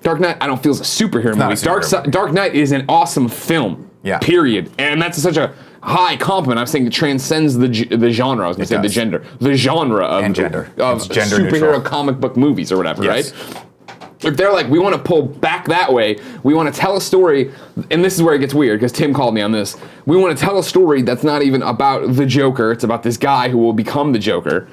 Dark Knight, I don't feel is a superhero movie. Dark Knight is an awesome film.
Yeah.
Period. And that's such a high compliment. I'm saying it transcends the genre. I was going to say the gender. The genre of superhero
neutral.
comic book movies or whatever,
Yes.
right? If they're like, we want to pull back that way, we want to tell a story, and this is where it gets weird, because Tim called me on this. We want to tell a story that's not even about the Joker. It's about this guy who will become the Joker.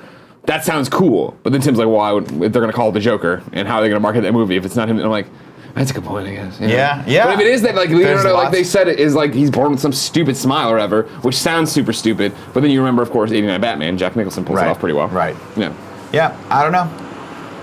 That sounds cool. But then Tim's like, well, if they're going to call it the Joker, and how are they going to market that movie if it's not him? And I'm like, that's a good point, I guess. You know?
Yeah.
But if it is that, like, Leonardo, like they said, it is like he's born with some stupid smile or whatever, which sounds super stupid. But then you remember, of course, 89 Batman. Jack Nicholson pulls it off pretty well.
Right.
Yeah.
Yeah. I don't know.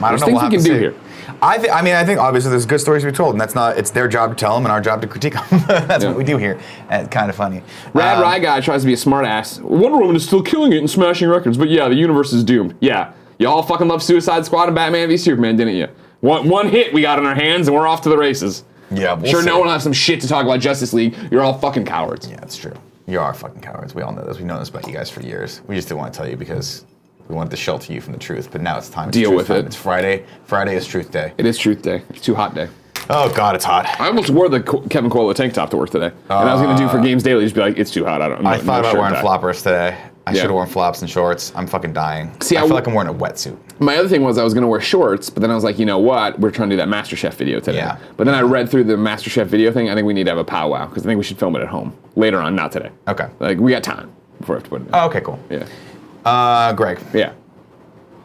There's things we can do here.
I think obviously there's good stories to be told, and it's their job to tell them and our job to critique them. That's what we do here. And it's kind of funny.
Rad Rye Guy tries to be a smart ass. Wonder Woman is still killing it and smashing records, but yeah, the universe is doomed. Yeah. Y'all fucking love Suicide Squad and Batman v Superman, didn't you? One hit we got in our hands and we're off to the races.
Yeah, we'll
sure,
see.
no one will have some shit to talk about Justice League. You're all fucking cowards.
Yeah, that's true. You are fucking cowards. We all know this. We've known this about you guys for years. We just didn't want to tell you because we wanted to shelter you from the truth. But now it's time to
deal with it.
It's Friday. Friday is Truth Day.
It is Truth Day. It's too hot day.
Oh God, it's hot.
I almost wore the Kevin Coelho tank top to work today, and I was gonna do for Games Daily, just be like, it's too hot.
I thought about wearing floppers today. I should have worn flops and shorts. I'm fucking dying.
See,
I feel like I'm wearing a wetsuit.
My other thing was I was going to wear shorts, but then I was like, you know what? We're trying to do that MasterChef video today.
Yeah.
But then I read through the MasterChef video thing. I think we need to have a powwow, because I think we should film it at home later on, not today.
Okay.
Like, we got time before I have to put it in.
Oh, okay, cool.
Yeah.
Greg.
Yeah.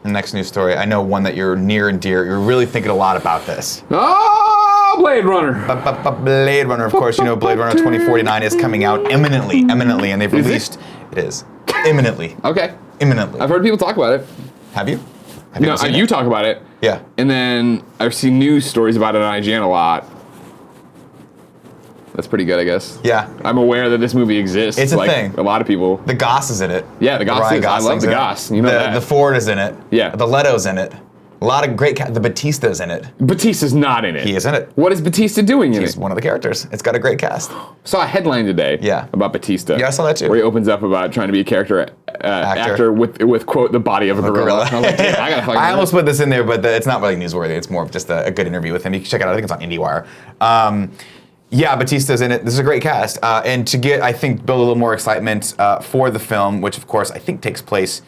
The next news story. I know one that you're near and dear. You're really thinking a lot about this.
Oh, Blade Runner.
Blade Runner, of course. You know, Blade Runner 2049 is coming out imminently, and they've released. It is imminently.
Okay.
Imminently.
I've heard people talk about it.
Have you?
No, you talk about it.
Yeah.
And then I've seen news stories about it on IGN a lot. That's pretty good, I guess.
Yeah.
I'm aware that this movie exists.
It's a thing.
A lot of people.
The Goss is in it.
Yeah, the Goss is. I love the Goss. You know that.
The Ford is in it.
Yeah.
The Leto's in it. A lot of great. The Batista's in it.
Batista's not in it.
He is in it.
What is Batista doing in it?
He's one of the characters. It's got a great cast.
Saw a headline today.
Yeah.
About Batista.
Yeah, I saw that too.
Where he opens up about trying to be a character actor with quote the body of a gorilla. I was like, dude, I gotta fucking.
I almost put this in there, but it's not really newsworthy. It's more of just a good interview with him. You can check it out. I think it's on IndieWire. Yeah, Batista's in it. This is a great cast. And to get, I think, build a little more excitement for the film, which of course I think takes place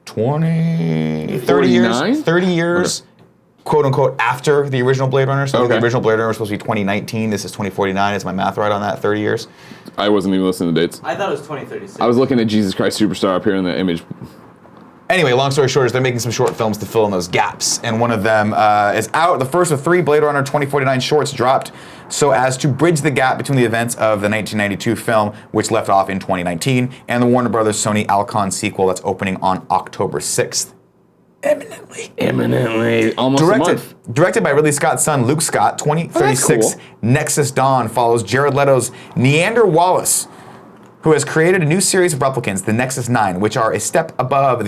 30 years, quote unquote, after the original Blade Runner. So the original Blade Runner was supposed to be 2019. This is 2049. Is my math right on that? 30 years?
I wasn't even listening to dates.
I thought it was 2036.
I was looking at Jesus Christ Superstar up here in the image.
Anyway, long story short is they're making some short films to fill in those gaps, and one of them is out. The first of 3 Blade Runner 2049 shorts dropped so as to bridge the gap between the events of the 1992 film, which left off in 2019, and the Warner Brothers Sony Alcon sequel that's opening on October 6th. Eminently.
Almost a month.
Directed by Ridley Scott's son, Luke Scott, 2036
cool.
Nexus Dawn follows Jared Leto's Neander Wallace, who has created a new series of replicants, the Nexus 9, which are a step above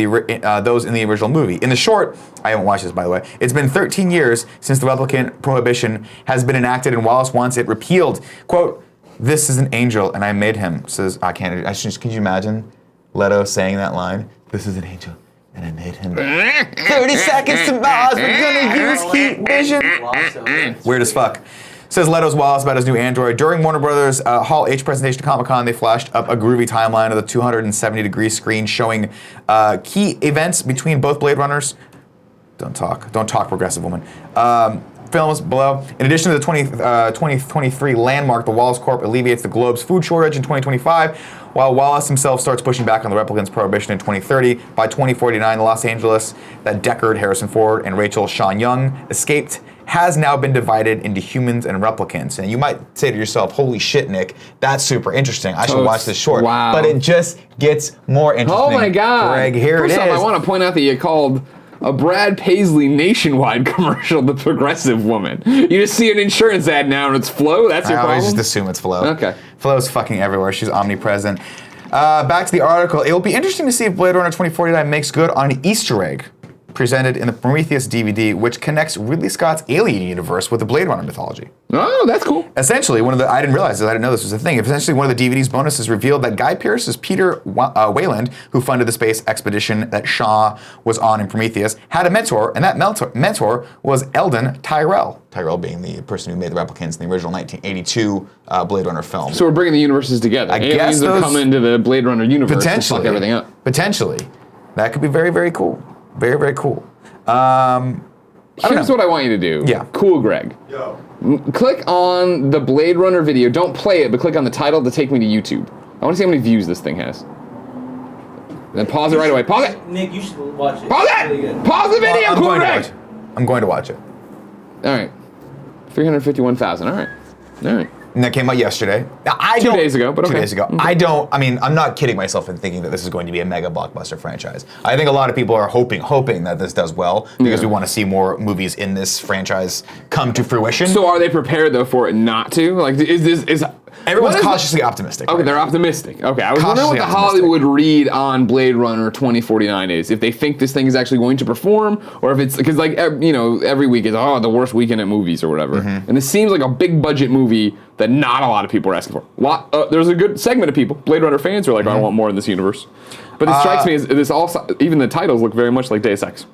those in the original movie. In the short, I haven't watched this by the way, it's been 13 years since the replicant prohibition has been enacted and Wallace wants it repealed. Quote, "This is an angel and I made him," says, can you imagine Leto saying that line? "This is an angel and I made him." 30 seconds to Mars, we're gonna use heat vision. Weird as fuck. Says Leto's Wallace about his new android. During Warner Brothers Hall H presentation at Comic-Con, they flashed up a groovy timeline of the 270-degree screen showing key events between both Blade Runners. Don't talk, progressive woman. Films below. In addition to the 2023 landmark, the Wallace Corp alleviates the globe's food shortage in 2025, while Wallace himself starts pushing back on the replicants' prohibition in 2030. By 2049, the Los Angeles that Deckard, Harrison Ford, and Rachel Sean Young escaped has now been divided into humans and replicants. And you might say to yourself, holy shit, Nick, that's super interesting. I should watch this short.
Wow.
But it just gets more interesting.
Oh my God.
Greg, here
First
it
off,
is.
I want to point out that you called a Brad Paisley Nationwide commercial the progressive woman. You just see an insurance ad now and it's Flo? That's your
I
problem?
always just assume it's Flo.
Okay.
Flo's fucking everywhere. She's omnipresent. Back to the article. It will be interesting to see if Blade Runner 2049 makes good on an Easter egg presented in the Prometheus DVD, which connects Ridley Scott's Alien universe with the Blade Runner mythology.
Oh, that's cool.
Essentially, I didn't realize this, I didn't know this was a thing. Essentially, one of the DVD's bonuses revealed that Guy Pearce's Peter Wayland, who funded the space expedition that Shaw was on in Prometheus, had a mentor, and that mentor was Eldon Tyrell. Tyrell being the person who made the replicants in the original 1982 Blade Runner film.
So we're bringing the universes together. Aliens are coming into the Blade Runner universe
potentially
to fuck everything up.
Potentially. That could be very, very cool. Very, very cool.
Here's what I want you to do.
Yeah.
Cool, Greg.
Yo.
Click on the Blade Runner video. Don't play it, but click on the title to take me to YouTube. I want to see how many views this thing has. Then pause it right away. Pause it!
Nick, you should watch it.
Pause
It's
it!
really good.
Pause the video,
I'm
Cool
going to
Greg!
watch it. I'm going to watch it.
All right. 351,000. All right. All right.
And that came out yesterday. Now,
2 days ago, but okay.
2 days ago.
Okay.
I'm not kidding myself in thinking that this is going to be a mega blockbuster franchise. I think a lot of people are hoping that this does well because we want to see more movies in this franchise come to fruition.
So are they prepared though for it not to? Like, is
Everyone's
what is-
cautiously optimistic.
Okay,
right?
they're optimistic. Okay, I was wondering what
Cautiously
the
optimistic.
Hollywood read on Blade Runner 2049 is. If they think this thing is actually going to perform, or if it's because every week is the worst weekend at movies or whatever.
Mm-hmm.
And this seems like a big budget movie that not a lot of people are asking for. There's a good segment of people, Blade Runner fans, who are like, I want more in this universe. But it strikes me as this also, even the titles look very much like Deus Ex.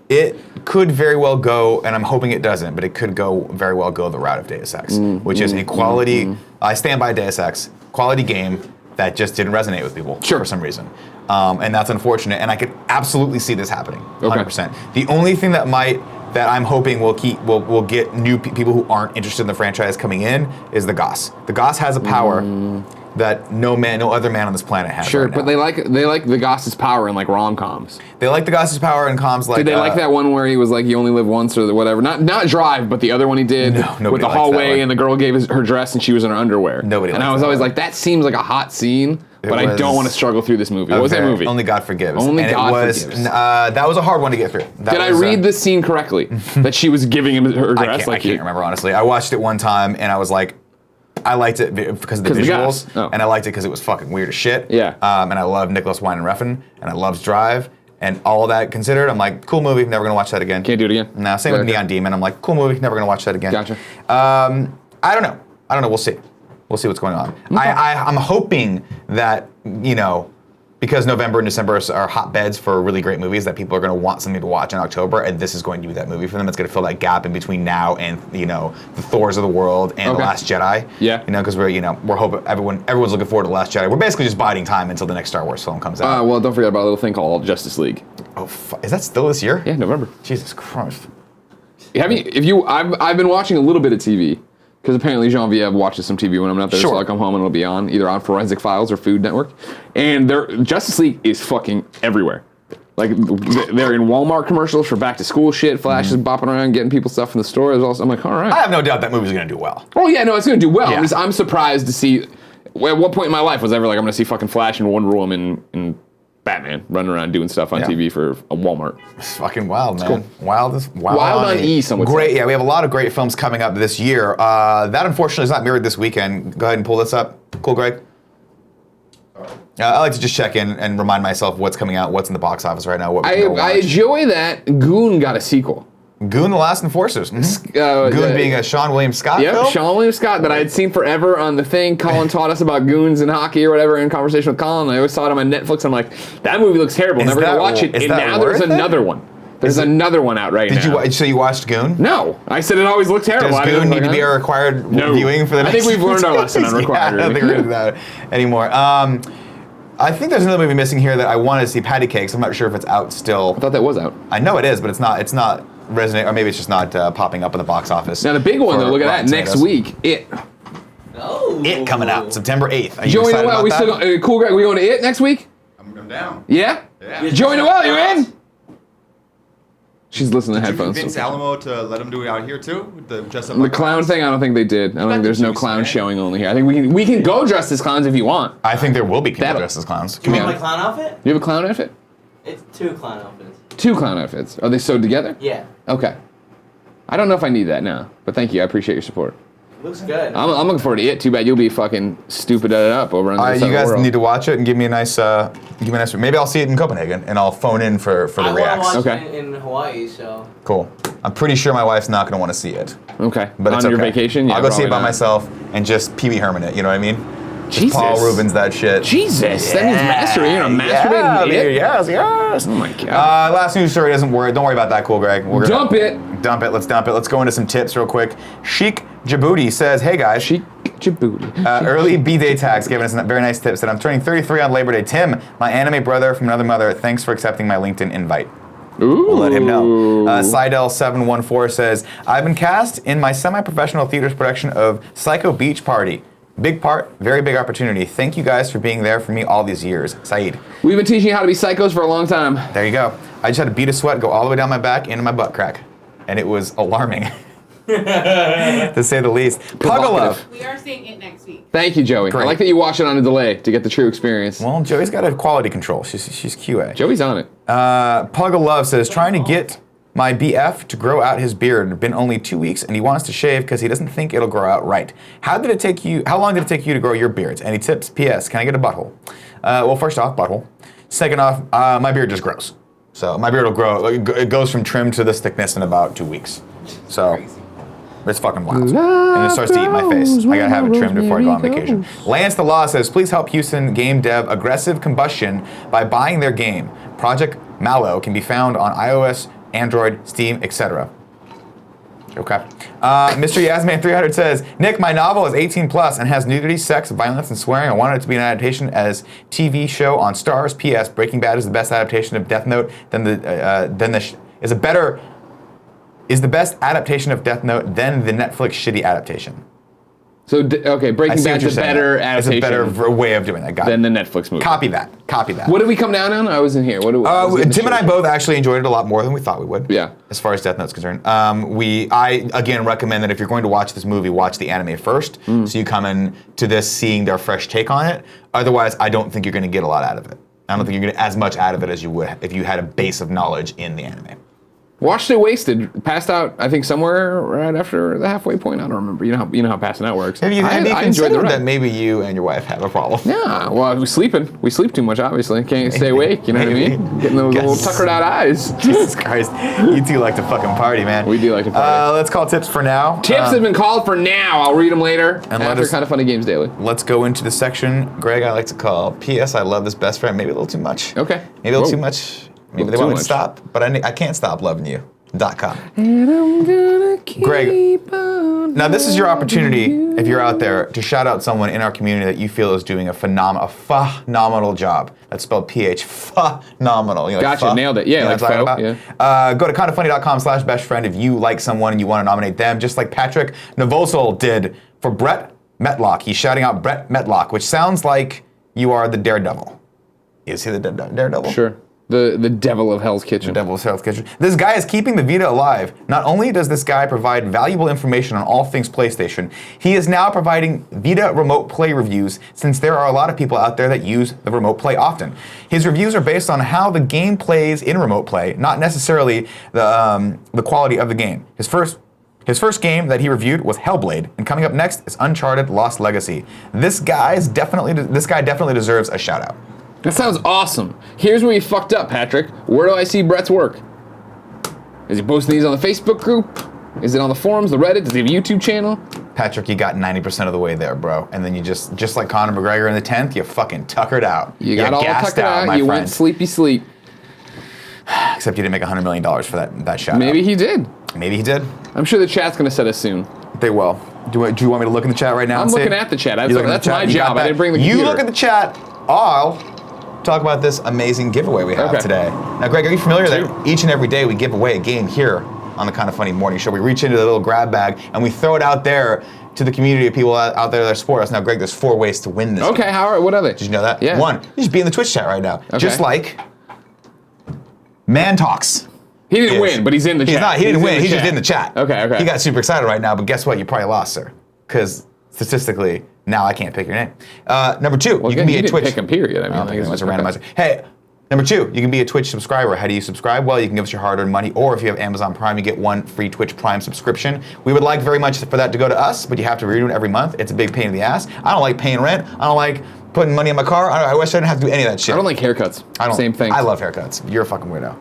It could very well go, and I'm hoping it doesn't, but it could very well go the route of Deus Ex, which is a quality, I stand by Deus Ex, quality game that just didn't resonate with people for some reason. And that's unfortunate, and I could absolutely see this happening, 100%. The only thing that I'm hoping will get new people who aren't interested in the franchise coming in is the Goss. The Goss has a power that no other man on this planet has.
Sure,
right now.
but they like the Goss's power in like rom-coms.
They like the Goss's power in comms like.
Did they like that one where he was like, "You only live once" or whatever? Not Drive, but the other one he did
No, nobody
with the
likes that
hallway
one.
and the girl gave her dress and she was in her underwear.
Nobody
And
likes
I was
that
always
one.
like, that seems like a hot scene, but I
was
don't want to struggle through this movie. What was that movie?
Only God Forgives.
Only
and
God
it was,
Forgives.
That was a hard one to get through.
Did I read this scene correctly? That she was giving him her dress?
I can't remember honestly. I watched it one time and I was like, I liked it because of the
'Cause of the
visuals,
guys. Oh.
and I liked it because it was fucking weird as shit.
Yeah.
And I love Nicholas Winding Refn, and I loved Drive, and all of that considered, I'm like, cool movie, never gonna watch that again.
Can't do it again?
No, same with
Okay.
Neon Demon. I'm like, cool movie, never gonna watch that again.
Gotcha.
I don't know. We'll see. We'll see what's going on. I'm hoping that, because November and December are hotbeds for really great movies, that people are going to want something to watch in October, and this is going to be that movie for them. It's going to fill that gap in between now and the Thors of the world and The Last Jedi.
Yeah.
Because we're hoping everyone's looking forward to The Last Jedi. We're basically just biding time until the next Star Wars film comes out.
Well, don't forget about a little thing called Justice League.
Is that still this year?
Yeah, November.
Jesus Christ.
I've been watching a little bit of TV. Because apparently Genevieve watches some TV when I'm not there, so I'll come home and it'll be on, either on Forensic Files or Food Network. And Justice League is fucking everywhere. Like, they're in Walmart commercials for back-to-school shit, Flash is bopping around, getting people stuff from the store. I'm like, all right.
I have no doubt that movie's going to do well.
Oh, yeah, no, it's going to do well.
Yeah.
I'm surprised to see... At what point in my life was I ever like, I'm going to see fucking Flash and Wonder Woman and Batman running around doing stuff on TV for a Walmart?
It's fucking wild, man.
cool.
Wild
on E, some would
Great,
say.
yeah, we have a lot of great films coming up this year. That unfortunately is not mirrored this weekend. Go ahead and pull this up. Cool, Greg? I like to just check in and remind myself what's coming out, what's in the box office right now, what we can go
I
watch.
enjoy that Goon got a sequel.
Goon: The Last Enforcers. Goon being a Sean William Scott
Yep,
film.
Sean William Scott that I had seen forever on the thing. Colin taught us about goons and hockey or whatever in conversation with Colin. I always saw it on my Netflix. I'm like, that movie looks terrible. Never gonna watch it. And now there's another one. There's another one out right now.
So you watched Goon?
No, I said it always looked terrible.
Does Goon need to be a required viewing for the next?
I think we've learned our lesson on required.
I don't think we're gonna do that anymore. I think there's another movie missing here that I wanted to see, Patty Cakes. I'm not sure if it's out still.
I thought that was out.
I know it is, but it's not resonating, or maybe it's just not popping up in the box office.
Now the big one though, look at that, next week, It.
Oh.
It coming out September 8th. Are you
Joey
excited
Noel,
about
we
that?
still cool, Greg. We going to It next week?
I'm down.
Yeah.
Yeah.
Joey Noel, you in? She's listening to
Did you
headphones.
convince Alamo to let him do it out here too? With the dress up
The
like
clown
clowns?
thing, I don't think they did. I don't think there's no
Juice,
clown
man.
showing only here. I think we can go dressed as clowns if you want.
I think there will be people
That'll-
dressed as clowns.
Do you want
Yeah.
my clown outfit?
You have a clown outfit?
It's 2 clown outfits.
2 clown outfits. Are they sewed together?
Yeah.
Okay. I don't know if I need that now, but thank you. I appreciate your support.
Looks good.
I'm looking forward to It. Too bad you'll be fucking stupid it up over on the other side
You
of
guys
the world.
need to watch it and give me a nice. Maybe I'll see it in Copenhagen and I'll phone in for the
I want
reacts.
to watch
Okay.
it in Hawaii, so.
Cool. I'm pretty sure my wife's not going to want to see it,
Okay.
but
on
it's okay.
your vacation? Yeah,
I'll go see it by
probably not.
myself and just Pee Wee Herman it. You know what I mean? Just
Jesus.
Paul Rubens that shit.
Jesus, that means masturbating. You're masturbating
Yeah,
It?
yes.
Oh my god.
Last news story doesn't worry. Don't worry about that, cool, Greg. We're gonna
Dump it.
Dump it. Let's dump it. Let's go into some tips real quick. Chic Djibouti says, "Hey guys,
Chic Djibouti.
early B-Day tags giving us a very nice tip. Said I'm turning 33 on Labor Day. Tim, my anime brother from another mother. Thanks for accepting my LinkedIn invite."
Ooh.
We'll let him know. Seidel714 says, I've been cast in my semi-professional theater's production of Psycho Beach Party. Big part, very big opportunity. Thank you guys for being there for me all these years. Saeed.
We've been teaching you how to be psychos for a long time.
There you go. I just had a bead of sweat go all the way down my back into my butt crack. And it was alarming, to say the least. Pugalove.
We are seeing It next week.
Thank you, Joey.
Great.
I like that you watch it on a delay to get the true experience.
Well, Joey's got a quality control. She's QA.
Joey's on it.
Pugalove says, trying to get my BF to grow out his beard. Been only 2 weeks, and he wants to shave because he doesn't think it'll grow out right. How long did it take you to grow your beards? Any tips? P.S. Can I get a butthole? Well, first off, butthole. Second off, my beard just grows. So my beard will grow. It goes from trim to this thickness in about 2 weeks. So it's fucking wild. And it starts to eat my face. I gotta have it trimmed before I go on vacation. Lance the Law says, please help Houston game dev Aggressive Combustion by buying their game. Project Mallow can be found on iOS, Android, Steam, etc. Okay. Mr. Yasman300 says, Nick, my novel is 18 plus and has nudity, sex, violence, and swearing. I wanted it to be an adaptation as TV show on Stars. P.S. Breaking Bad is the best adaptation of Death Note. Is the best adaptation of Death Note than the Netflix shitty adaptation.
So, okay,
I
Breaking
see what
Bad's
you're
a
saying.
better
It's a
adaptation
better way of doing that. Got
than
it.
the Netflix movie.
Copy that.
What did we come down on? I wasn't here. What
Tim and I both actually enjoyed it a lot more than we thought we would.
Yeah.
As far as Death Note's concerned, I again recommend that if you're going to watch this movie, watch the anime first, so you come in to this seeing their fresh take on it. Otherwise, I don't think you're going to get a lot out of it. I don't think you're going to get as much out of it as you would if you had a base of knowledge in the anime.
Watched it wasted. Passed out, I think, somewhere right after the halfway point. I don't remember. You know how passing out works.
Have you
I enjoyed the
considered
ride.
that maybe you and your wife have a problem?
Yeah, well, we're sleeping. We sleep too much, obviously. Can't stay awake, you know what I mean? Getting those little
Guess.
tuckered out eyes.
Jesus Christ. You two like to fucking party, man.
We do like to party.
Let's call tips for now.
Tips have been called for now. I'll read them later.
And let
After
us-
Kind of Funny Games Daily.
Let's go into the section, Greg, I like to call P.S. I love this best friend. Maybe a little too much.
Okay.
Maybe a little
Whoa.
too much. Maybe they
Too
want me to
much.
stop, but I can't stop loving you. .com.
And I'm gonna keep
Greg,
on
now this is your opportunity, if you're out there, to shout out someone in our community that you feel is doing a phenomenal job. That's spelled PH, phenomenal. You know, like
Gotcha, nailed it. Yeah,
you know
like
what I'm
pho,
talking about? Go to kindoffunny.com/bestfriend if you like someone and you want to nominate them, just like Patrick Novosel did for Brett Metlock. He's shouting out Brett Metlock, which sounds like you are the daredevil. Is he the daredevil?
Sure. The devil of Hell's Kitchen.
Devil's Health Kitchen. This guy is keeping the Vita alive. Not only does this guy provide valuable information on all things PlayStation, he is now providing Vita Remote Play reviews since there are a lot of people out there that use the Remote Play often. His reviews are based on how the game plays in Remote Play, not necessarily the quality of the game. His first His first game that he reviewed was Hellblade, and coming up next is Uncharted Lost Legacy. This guy definitely deserves a shout out.
That sounds awesome. Here's where you fucked up, Patrick. Where do I see Brett's work? Is he posting these on the Facebook group? Is it on the forums, the Reddit? Does he have a YouTube channel?
Patrick, you got 90% of the way there, bro. And then you just like Conor McGregor in the 10th, you fucking tuckered out.
You got all
gassed
tuckered out,
my
you
friend.
went sleepy sleep.
Except you didn't make $100 million for that shout
Maybe
out.
he did.
Maybe he did.
I'm sure the chat's gonna set us soon.
They will. Do you want me to look in the chat right now?
I'm
and see
looking
it?
at the chat.
You looking at
That's
the chat?
my
You got
job. I
that?
didn't bring the computer.
You look at the chat. I'll talk about this amazing giveaway we have
Okay.
today. Now, Greg, are you familiar
Sure.
that each and every day we give away a game here on the Kind of Funny Morning Show? We reach into the little grab bag and we throw it out there to the community of people out there that support us. Now, Greg, there's 4 ways to win this.
Okay, what are they?
Did you know that?
Yeah.
1, you just be in the Twitch chat right now.
Okay.
Just like Man Talks.
He didn't
is.
win, but he's in the chat.
He didn't
in
win.
the
He's just
chat.
in the chat.
Okay.
He got super excited right now, but guess what? You probably lost, sir. Because statistically, now I can't pick your name. Number 2,
Well,
you can be a
didn't
Twitch.
pick him, period. I mean,
I don't think it was a randomizer. Hey, number 2, you can be a Twitch subscriber. How do you subscribe? Well, you can give us your hard-earned money, or if you have Amazon Prime, you get 1 free Twitch Prime subscription. We would like very much for that to go to us, but you have to renew it every month. It's a big pain in the ass. I don't like paying rent. I don't like putting money in my car. I wish I didn't have to do any of that shit.
I don't like haircuts. Same thing.
I love haircuts. You're a fucking weirdo.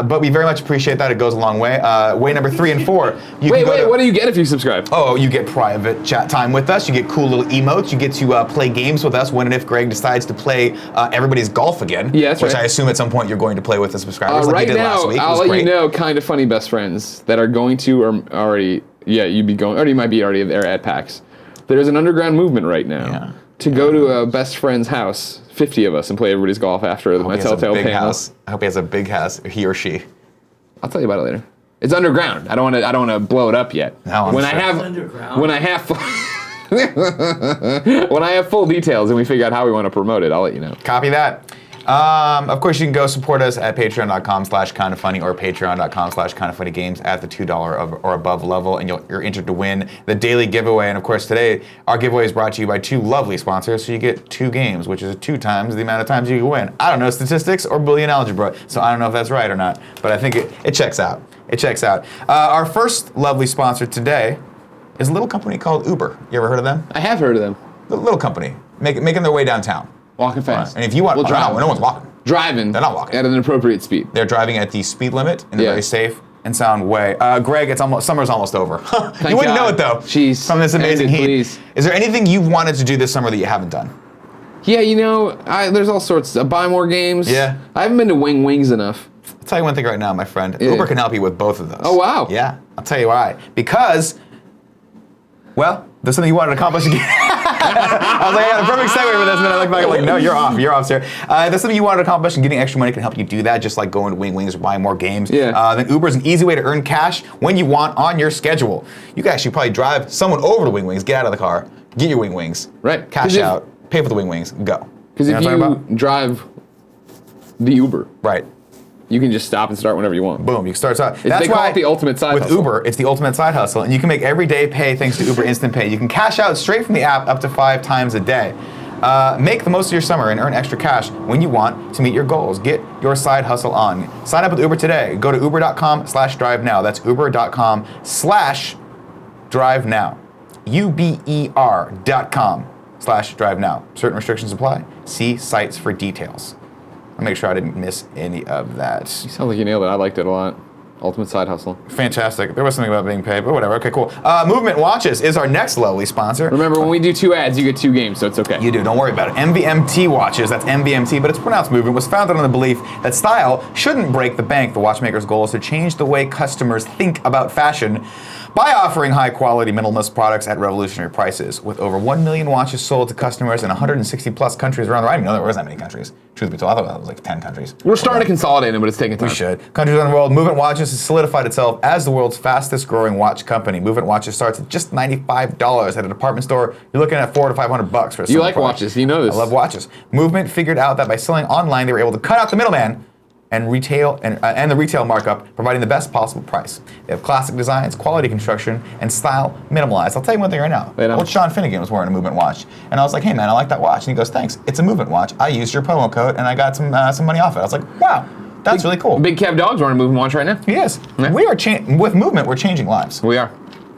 But we very much appreciate that. It goes a long way. Way number 3 and 4.
Wait, what do you get if you subscribe?
Oh, you get private chat time with us. You get cool little emotes. You get to play games with us when and if Greg decides to play everybody's golf again.
Yeah, that's
which
right.
I assume at some point you're going to play with the subscribers like
Right
you did
now,
last week. It
I'll
was
let
great.
you know kind of funny best friends that are going to or already, you'd be going, or you might be already there at PAX. There's an underground movement right now to go to a best friend's house, 50 of us, and play everybody's golf after my
He has a
Telltale
big
panel.
house. I hope he has a big house, he or she.
I'll tell you about it later. It's underground. I don't want to blow it up yet.
No, I'm
when
sure.
I have
It's underground.
when I have full details and we figure out how we want to promote it, I'll let you know.
Copy that. Of course, you can go support us at patreon.com/kindoffunny or patreon.com/kindoffunnygames at the $2 or above level, and you're entered to win the daily giveaway. And of course, today, our giveaway is brought to you by 2 lovely sponsors, so you get 2 games, which is 2 times the amount of times you can win. I don't know statistics or Boolean algebra, so I don't know if that's right or not, but I think it checks out. It checks out. Our first lovely sponsor today is a little company called Uber. You ever heard of them?
I have heard of them.
A little company, making their way downtown.
Walking fast.
And if you want,
we'll drive.
no one's walking.
Driving.
They're not walking.
At an appropriate speed.
They're driving at the speed limit in a
Yeah.
very safe and sound way. Greg, summer's almost over. You
God.
wouldn't know it though.
Jeez.
From this amazing
End it,
heat.
please.
Is there anything you've wanted to do this summer that you haven't done?
Yeah, there's all sorts. Buy more games.
Yeah.
I haven't been to Wings enough.
I'll tell you one thing right now, my friend.
Yeah.
Uber can help you with both of those.
Oh, wow.
Yeah, I'll tell you why. Because, well, there's something you wanted to accomplish again. I was like, I got a perfect segue for this, and then I look back, I'm like, no, you're off, sir. There's something you wanted to accomplish, and getting extra money can help you do that, just like going to Wings or buying more games.
Yeah.
Then Uber is an easy way to earn cash when you want on your schedule. You can actually probably drive someone over to Wings, get out of the car, get your Wings,
Right.
cash out, pay for the Wings, go.
Because
You know
if
what I'm talking
you drive the Uber,
Right.
you can just stop and start whenever you want.
Boom, you start out.
They call it the ultimate side
with
hustle.
Uber, it's the ultimate side hustle, and you can make everyday pay thanks to Uber Instant Pay. You can cash out straight from the app up to 5 times a day. Make the most of your summer and earn extra cash when you want to meet your goals. Get your side hustle on. Sign up with Uber today. Go to uber.com/drive now. That's uber.com/drive now. uber.com/drive now. Certain restrictions apply. See sites for details. I'll make sure I didn't miss any of that.
You sound like you nailed it. I liked it a lot. Ultimate side hustle.
Fantastic. There was something about being paid, but whatever. Okay, cool. Movement Watches is our next lovely sponsor.
Remember, when we do 2 ads, you get 2 games, so it's okay.
You do, don't worry about it. MVMT Watches, that's MVMT, but it's pronounced Movement, was founded on the belief that style shouldn't break the bank. The watchmaker's goal is to change the way customers think about fashion by offering high-quality minimalist products at revolutionary prices. With over 1 million watches sold to customers in 160-plus countries around the world. I didn't know there was that many countries. Truth be told, I thought that was like 10 countries.
We're starting to consolidate them, but it's taking time.
We should. Countries around the world, Movement Watches has solidified itself as the world's fastest growing watch company. Movement Watches starts at just $95 at a department store. You're looking at $400 to $500 for a
You like
product.
watches, you know this.
I love watches. Movement figured out that by selling online, they were able to cut out the middleman and the retail markup, providing the best possible price. They have classic designs, quality construction, and style minimalized. I'll tell you one thing right now.
Right on.
Old Sean Finnegan was wearing a Movement watch, and I was like, "Hey man, I like that watch." And he goes, "Thanks. It's a Movement watch. I used your promo code, and I got some money off it." I was like, "Wow, that's really cool."
Big Kev Dog's wearing a moving watch right now.
He is.
Yeah.
We are with Movement. We're changing lives.
We are.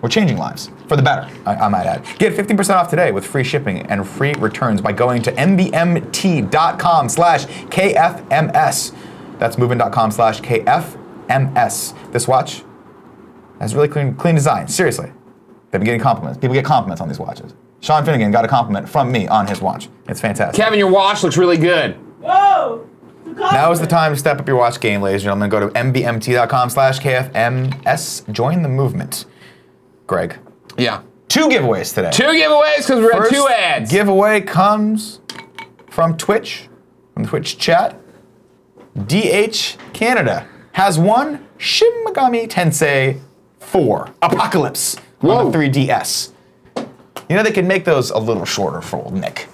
We're changing lives for the better, I might add. Get 15% off today with free shipping and free returns by going to mbmt.com/KFMS. That's movement.com/KFMS. This watch has really clean design. Seriously. They've been getting compliments. People get compliments on these watches. Sean Finnegan got a compliment from me on his watch. It's fantastic.
Kevin, your watch looks really good.
Whoa!
Now is the time to step up your watch game, ladies and gentlemen. Go to mbmt.com/KFMS. Join the movement. Greg.
Yeah.
2 giveaways today.
2 giveaways because we're at 2 ads.
Giveaway comes from Twitch, from the Twitch chat. DH Canada has won Shin Megami Tensei 4 Apocalypse on the 3DS. You know they can make those a little shorter for old Nick.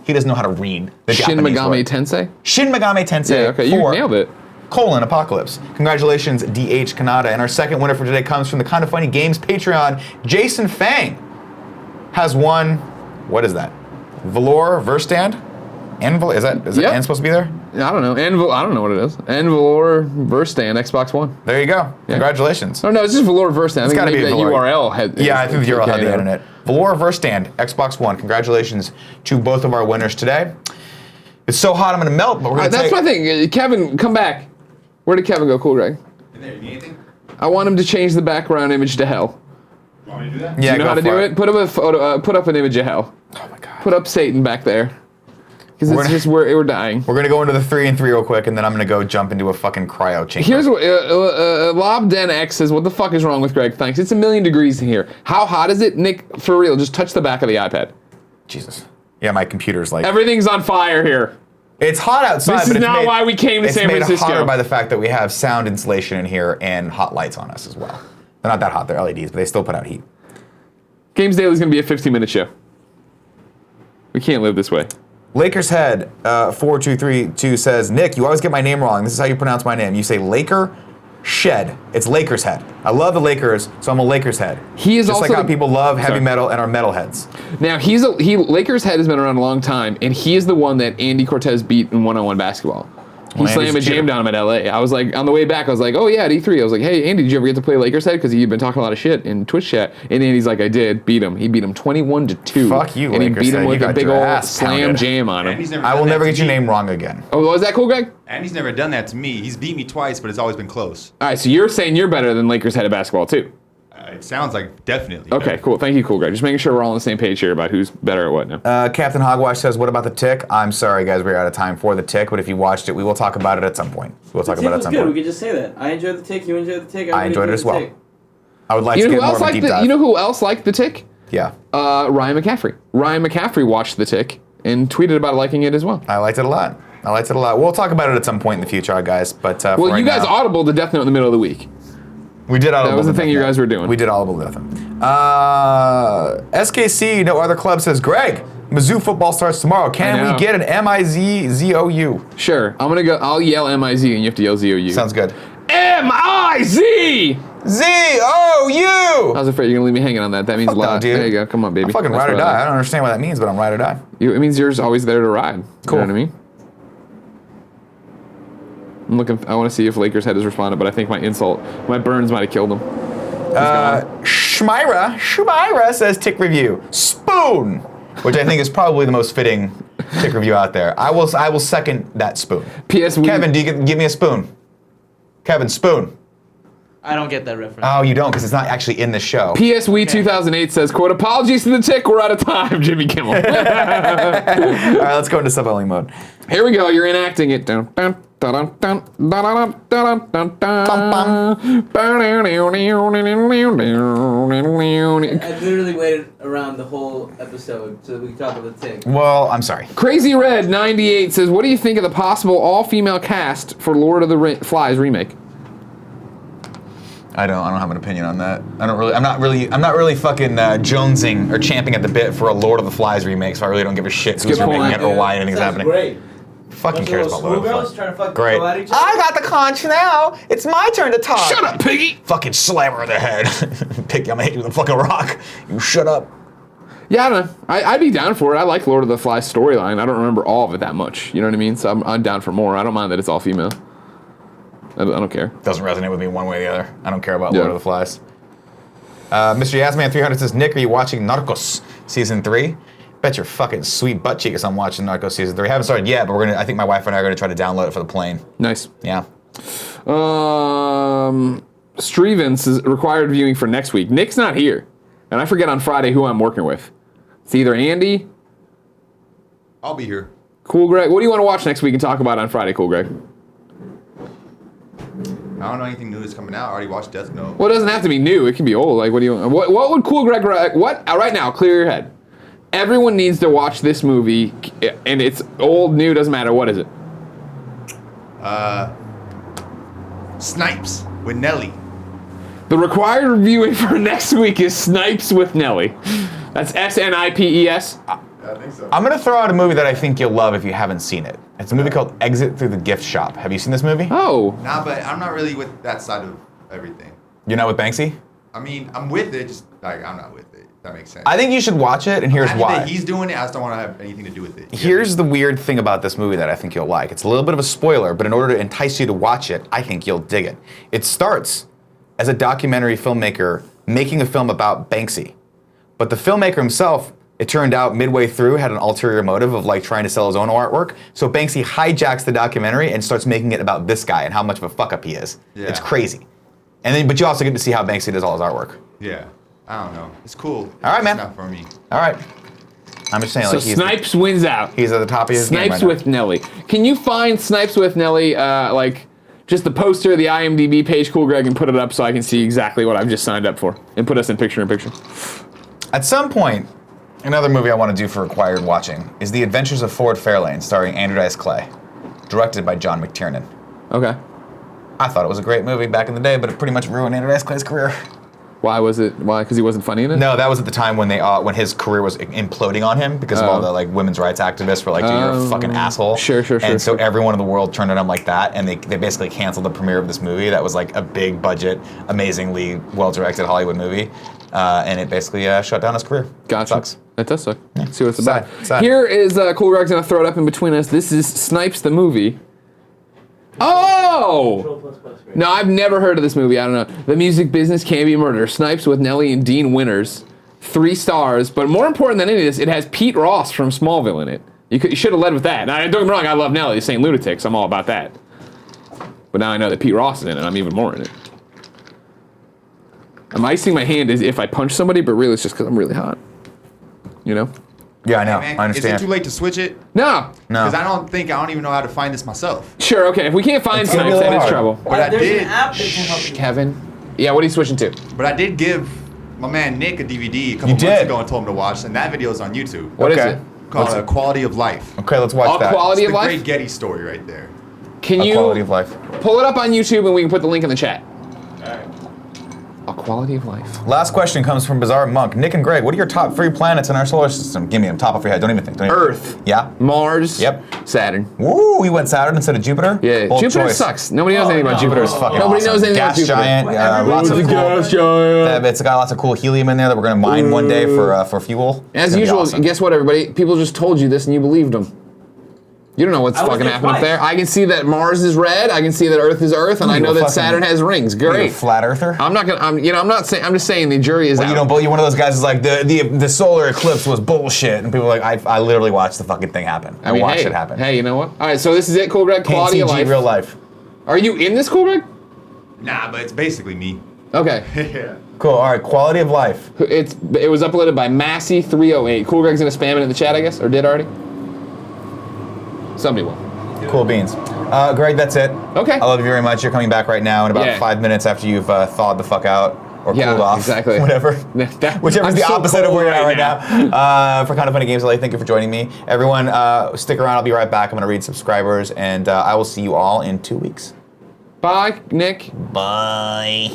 He doesn't know how to read the
Shin
Japanese
Megami
word.
Tensei?
Shin Megami Tensei
Yeah, okay,
4
you nailed it.
Apocalypse. Congratulations, DH Canada. And our second winner for today comes from the Kinda Funny Games Patreon. Jason Fang has won, what is that? Velour Verstand? Anvil? Is that
Yep.
N supposed to be there?
I don't know. I don't know what it is. Velour Verstand, Xbox One.
There you go. Congratulations.
Oh, no, it's just Velour Verstand. I think
gotta
maybe
be
that
Velour.
URL had.
Yeah, I think the URL had the
okay,
internet. Velour Verstand, Xbox One. Congratulations to both of our winners today. It's so hot I'm gonna melt, but we're gonna
That's my thing. Kevin, come back. Where did Kevin go? Cool, Greg.
In there, you need anything?
I want him to change the background image to hell.
You want me to do that?
Yeah,
You know
go
how to
for
do it? Put up a photo. Put up an image of hell.
Oh my god.
Put up Satan back there. Because
We're
it's
gonna-
just we're dying.
We're gonna go into the 3 and 3 real quick, and then I'm gonna go jump into a fucking cryo chamber.
Here's what Lob Den X says. What the fuck is wrong with Greg? Thanks. It's 1,000,000 degrees in here. How hot is it, Nick? For real, just touch the back of the iPad.
Jesus. Yeah, my computer's like.
Everything's on fire here.
It's hot outside.
This
but
is
it's
not
made-
why we came to San
It's
Francisco.
made hotter by the fact that we have sound insulation in here and hot lights on us as well. They're not that hot. They're LEDs, but they still put out heat.
Games Daily is going to be a 15-minute show. We can't live this way.
Lakers Head 4232 says, Nick, you always get my name wrong. This is how you pronounce my name. You say Laker Shed. It's Lakers Head. I love the Lakers, so I'm a Lakers Head.
He is
just
also
like how
the-
people love heavy
Sorry.
metal and are metalheads.
Now Lakers Head has been around a long time, and he is the one that Andy Cortez beat in one-on-one basketball. He
Well,
slammed a
Andy's a
jam
cheater.
down him at LA. I was like, on the way back, I was like, oh yeah, at E3. I was like, hey Andy, did you ever get to play Lakers Head? Because you've been talking a lot of shit in Twitch chat. And Andy's like, I did. Beat him. He beat him 21-2.
Fuck you,
And he
Lakers
beat him
Head.
with
You
a
got
big
your
old
ass
slam
pounded.
jam on him.
Andy's never
I
done
will
that
never
to
get your
me.
name wrong again.
Oh, was that cool, Greg?
Andy's never done that to me. He's beat me twice, but it's always been close.
All right, so you're saying you're better than Lakers Head at basketball too.
It sounds like definitely.
Okay, cool. Thank you, cool Greg. Just making sure we're all on the same page here about who's better at what now.
Captain Hogwash says, what about the Tick? I'm sorry, guys, we're out of time for the Tick, but if you watched it, we will talk about it at some point. We'll talk
The
about it
Tick
at
was
some
good. We
point.
could just say that. I enjoyed the Tick. You enjoyed the Tick.
I enjoyed it as well.
The Tick.
I would like
You
to
know
get
who
more
else
of a
liked
deep
the?
dive.
You know who else liked the Tick?
Yeah,
Ryan McCaffrey. Ryan McCaffrey watched the Tick and tweeted about liking it as well.
I liked it a lot. We'll talk about it at some point in the future, guys. But for
Well,
right
you guys
now,
audible the Death Note in the middle of the week.
we did audible.
That was the
Death
thing you
Note.
guys were doing.
We did audible Death Note. SKC, no other club says, Greg, Mizzou football starts tomorrow. Can
I know.
we get an MIZZOU?
Sure, I'm gonna go. I'll yell MIZ and you have to yell ZOU.
Sounds good.
MIZ.
ZOU!
I was afraid you're gonna leave me hanging on that. That means
Fuck
a
no,
lot.
dude.
There you go. Come on, baby.
I'm fucking
That's
ride or
what I
die.
like.
I don't understand what that means, but I'm ride or die.
It means you're always there to ride.
Cool.
You know what I mean? I'm looking. I want to see if Lakers Head has responded, but I think my burns might have killed him.
Shmira says Tick review. Spoon! Which I think is probably the most fitting Tick review out there. I will second that spoon.
P.S.
Kevin, do you give me a spoon? Kevin, spoon.
I don't get that reference.
Oh, you don't, because it's not actually in the show.
P.S. We 2008 says, quote, apologies to the Tick, we're out of time, Jimmy Kimmel.
All right, let's go into sub-elling mode.
Here we go, you're enacting it. Dun, dun, dun, dun, dun, dun, dun, dun, dun.
I literally waited around the whole episode so that we could talk about the Tick.
Well, I'm sorry.
Crazy Red 98 says, what do you think of the possible all-female cast for Lord of the Flies remake?
I don't have an opinion on that. I'm not really fucking jonesing or champing at the bit for a Lord of the Flies remake, so I really don't give a shit who's
good
remaking
point.
it or why anything's
Sounds
happening.
great.
Fucking
Bunch
cares
of
about Lord of the
schoolgirls
Flies.
trying to fuck
Great.
go at each other.
I got the conch now. It's my turn to talk.
Shut up, piggy!
Fucking slam her in the head. Pick, I'm gonna hit you with a fucking rock. You shut up.
Yeah, I don't know. I'd be down for it. I like Lord of the Flies storyline. I don't remember all of it that much. You know what I mean? So I'm down for more. I don't mind that it's all female. I don't care.
Doesn't resonate with me one way or the other. I don't care about
Yeah.
Lord of the Flies. Mr. Yasman 300 says, Nick, are you watching Narcos Season 3? Bet your fucking sweet butt cheeks I'm watching Narcos Season 3. Haven't started yet, but I think my wife and I are gonna try to download it for the plane.
Nice.
Yeah.
Strevens is required viewing for next week. Nick's not here. And I forget on Friday who I'm working with. It's either Andy.
I'll be here.
Cool Greg. What do you want to watch next week and talk about on Friday, Cool Greg?
I don't know anything new that's coming out. I already watched Death Note.
Well, it doesn't have to be new. It can be old. Like, what do you? What would Cool Greg? What right now? Clear your head. Everyone needs to watch this movie, and it's old, new, doesn't matter. What is it?
Snipes with Nelly.
The required viewing for next week is Snipes with Nelly. That's SNIPES.
I think so.
I'm gonna throw out a movie that I think you'll love if you haven't seen it. It's a movie called Exit Through the Gift Shop. Have you seen this movie?
Oh.
Nah, but I'm not really with that side of everything.
You're not with Banksy?
I mean, I'm with it, just like I'm not with it. That makes sense.
I think you should watch it, and here's
I think
why.
that he's doing it. I just don't want to have anything to do with it.
Here's the weird thing about this movie that I think you'll like. It's a little bit of a spoiler, but in order to entice you to watch it, I think you'll dig it. It starts as a documentary filmmaker making a film about Banksy. But the filmmaker himself, it turned out midway through, had an ulterior motive of like trying to sell his own artwork. So Banksy hijacks the documentary and starts making it about this guy and how much of a fuck up he is.
Yeah.
It's crazy. And then, but you also get to see how Banksy does all his artwork.
Yeah. I don't know. It's cool.
All right,
It's
man.
not for me.
All right. I'm just saying,
So
like,
Snipes wins out.
he's at the top of his game
Snipes
right
with Nelly. Can you find Snipes with Nelly, like, just the poster, the IMDb page, Cool Greg, and put it up so I can see exactly what I've just signed up for, and put us in picture-in-picture?
At some point, another movie I want to do for required watching is The Adventures of Ford Fairlane, starring Andrew Dice Clay, directed by John McTiernan.
Okay.
I thought it was a great movie back in the day, but it pretty much ruined Andrew Dice Clay's career.
Why was it? Why? Because he wasn't funny in it?
No, that was at the time when when his career was imploding on him because of all the like women's rights activists were like, dude, you're a fucking asshole.
Sure.
And so everyone in the world turned on him like that, and they basically canceled the premiere of this movie that was like a big budget, amazingly well-directed Hollywood movie, and it basically shut down his career.
Gotcha.
Sucks.
That does suck. See what it's
Sad.
about.
Sad.
Here is Cool Greg's gonna throw it up in between us. This is Snipes the movie. Oh! No, I've never heard of this movie. I don't know. The Music Business Can Be Murder. Snipes with Nelly and Dean Winters. 3 stars. But more important than any of this, it has Pete Ross from Smallville in it. You should have led with that. Now, don't get me wrong, I love Nelly, St. Lunatics. I'm all about that. But now I know that Pete Ross is in it. I'm even more in it. I'm icing my hand as if I punch somebody, but really it's just because I'm really hot. You know?
Yeah, I know.
Hey, man,
I understand.
Is it too late to switch it?
No.
No.
Because I don't even know how to find this myself.
Sure, okay. If we can't find
It's gonna be
Snipes,
a
then
little
it's
hard.
trouble.
But I
There's
did.
an app that can help you.
Kevin? Yeah, what are you switching to?
But I did give my man Nick a DVD a couple
You
months
did?
ago and told him to watch, and that video is on YouTube.
What is
Okay.
it?
Called Quality of Life.
Okay, let's watch
All
that.
quality
It's
of
the
life?
great Getty story right there.
Can
A
you
quality of life.
pull it up on YouTube and we can put the link in the chat?
Alright.
A quality of life.
Last question comes from Bizarre Monk. Nick and Greg, what are your top 3 planets in our solar system? Give me them, top of your head. Don't even think. Don't even
Earth.
Think. Yeah.
Mars.
Yep.
Saturn.
Woo, we went Saturn instead of Jupiter?
Yeah,
Bold
Jupiter
choice.
sucks. Nobody knows anything about
no.
Jupiter.
Jupiter's fucking
Nobody
awesome.
knows anything
Gas
about Jupiter.
giant,
Everybody
lots of
knows
cool.
gas
giant.
It's got lots of cool helium in there that we're gonna mine one day for fuel. It's
As
gonna be
usual,
awesome.
guess what, everybody? People just told you this and you believed them. You don't know what's
I was
fucking
there
happening up
twice.
there. I can see that Mars is red. I can see that Earth is Earth, and I
You
know
a
that
fucking-
Saturn has rings.
Are you a
Great.
flat earther?
I'm not gonna. I'm not saying. I'm just saying the jury is
Well,
out.
you don't believe, you're one of those guys who's like, the solar eclipse was bullshit. And people are like, I literally watched the fucking thing happen. I
mean,
watched
hey,
it happen.
Hey, you know what? All right, so this is it, Cool Greg. Quality of
KTG
life.
real life.
Are you in this, Cool Greg?
Nah, but it's basically me.
Okay.
Yeah.
Cool, all right, quality of life.
It was uploaded by Massey308. Cool Greg's gonna spam it in the chat, I guess, or did already. Somebody will.
Cool beans. Greg, that's it.
Okay.
I love you very much. You're coming back right now in about
Yeah.
5 minutes after you've thawed the fuck out or
Yeah,
cooled off.
exactly.
Whatever. Whichever's
I'm
the
so
opposite of
cold
where you're at
right
right now. For Kind of Funny Games LA, thank you for joining me. Everyone, stick around. I'll be right back. I'm going to read subscribers, and I will see you all in 2 weeks.
Bye, Nick.
Bye.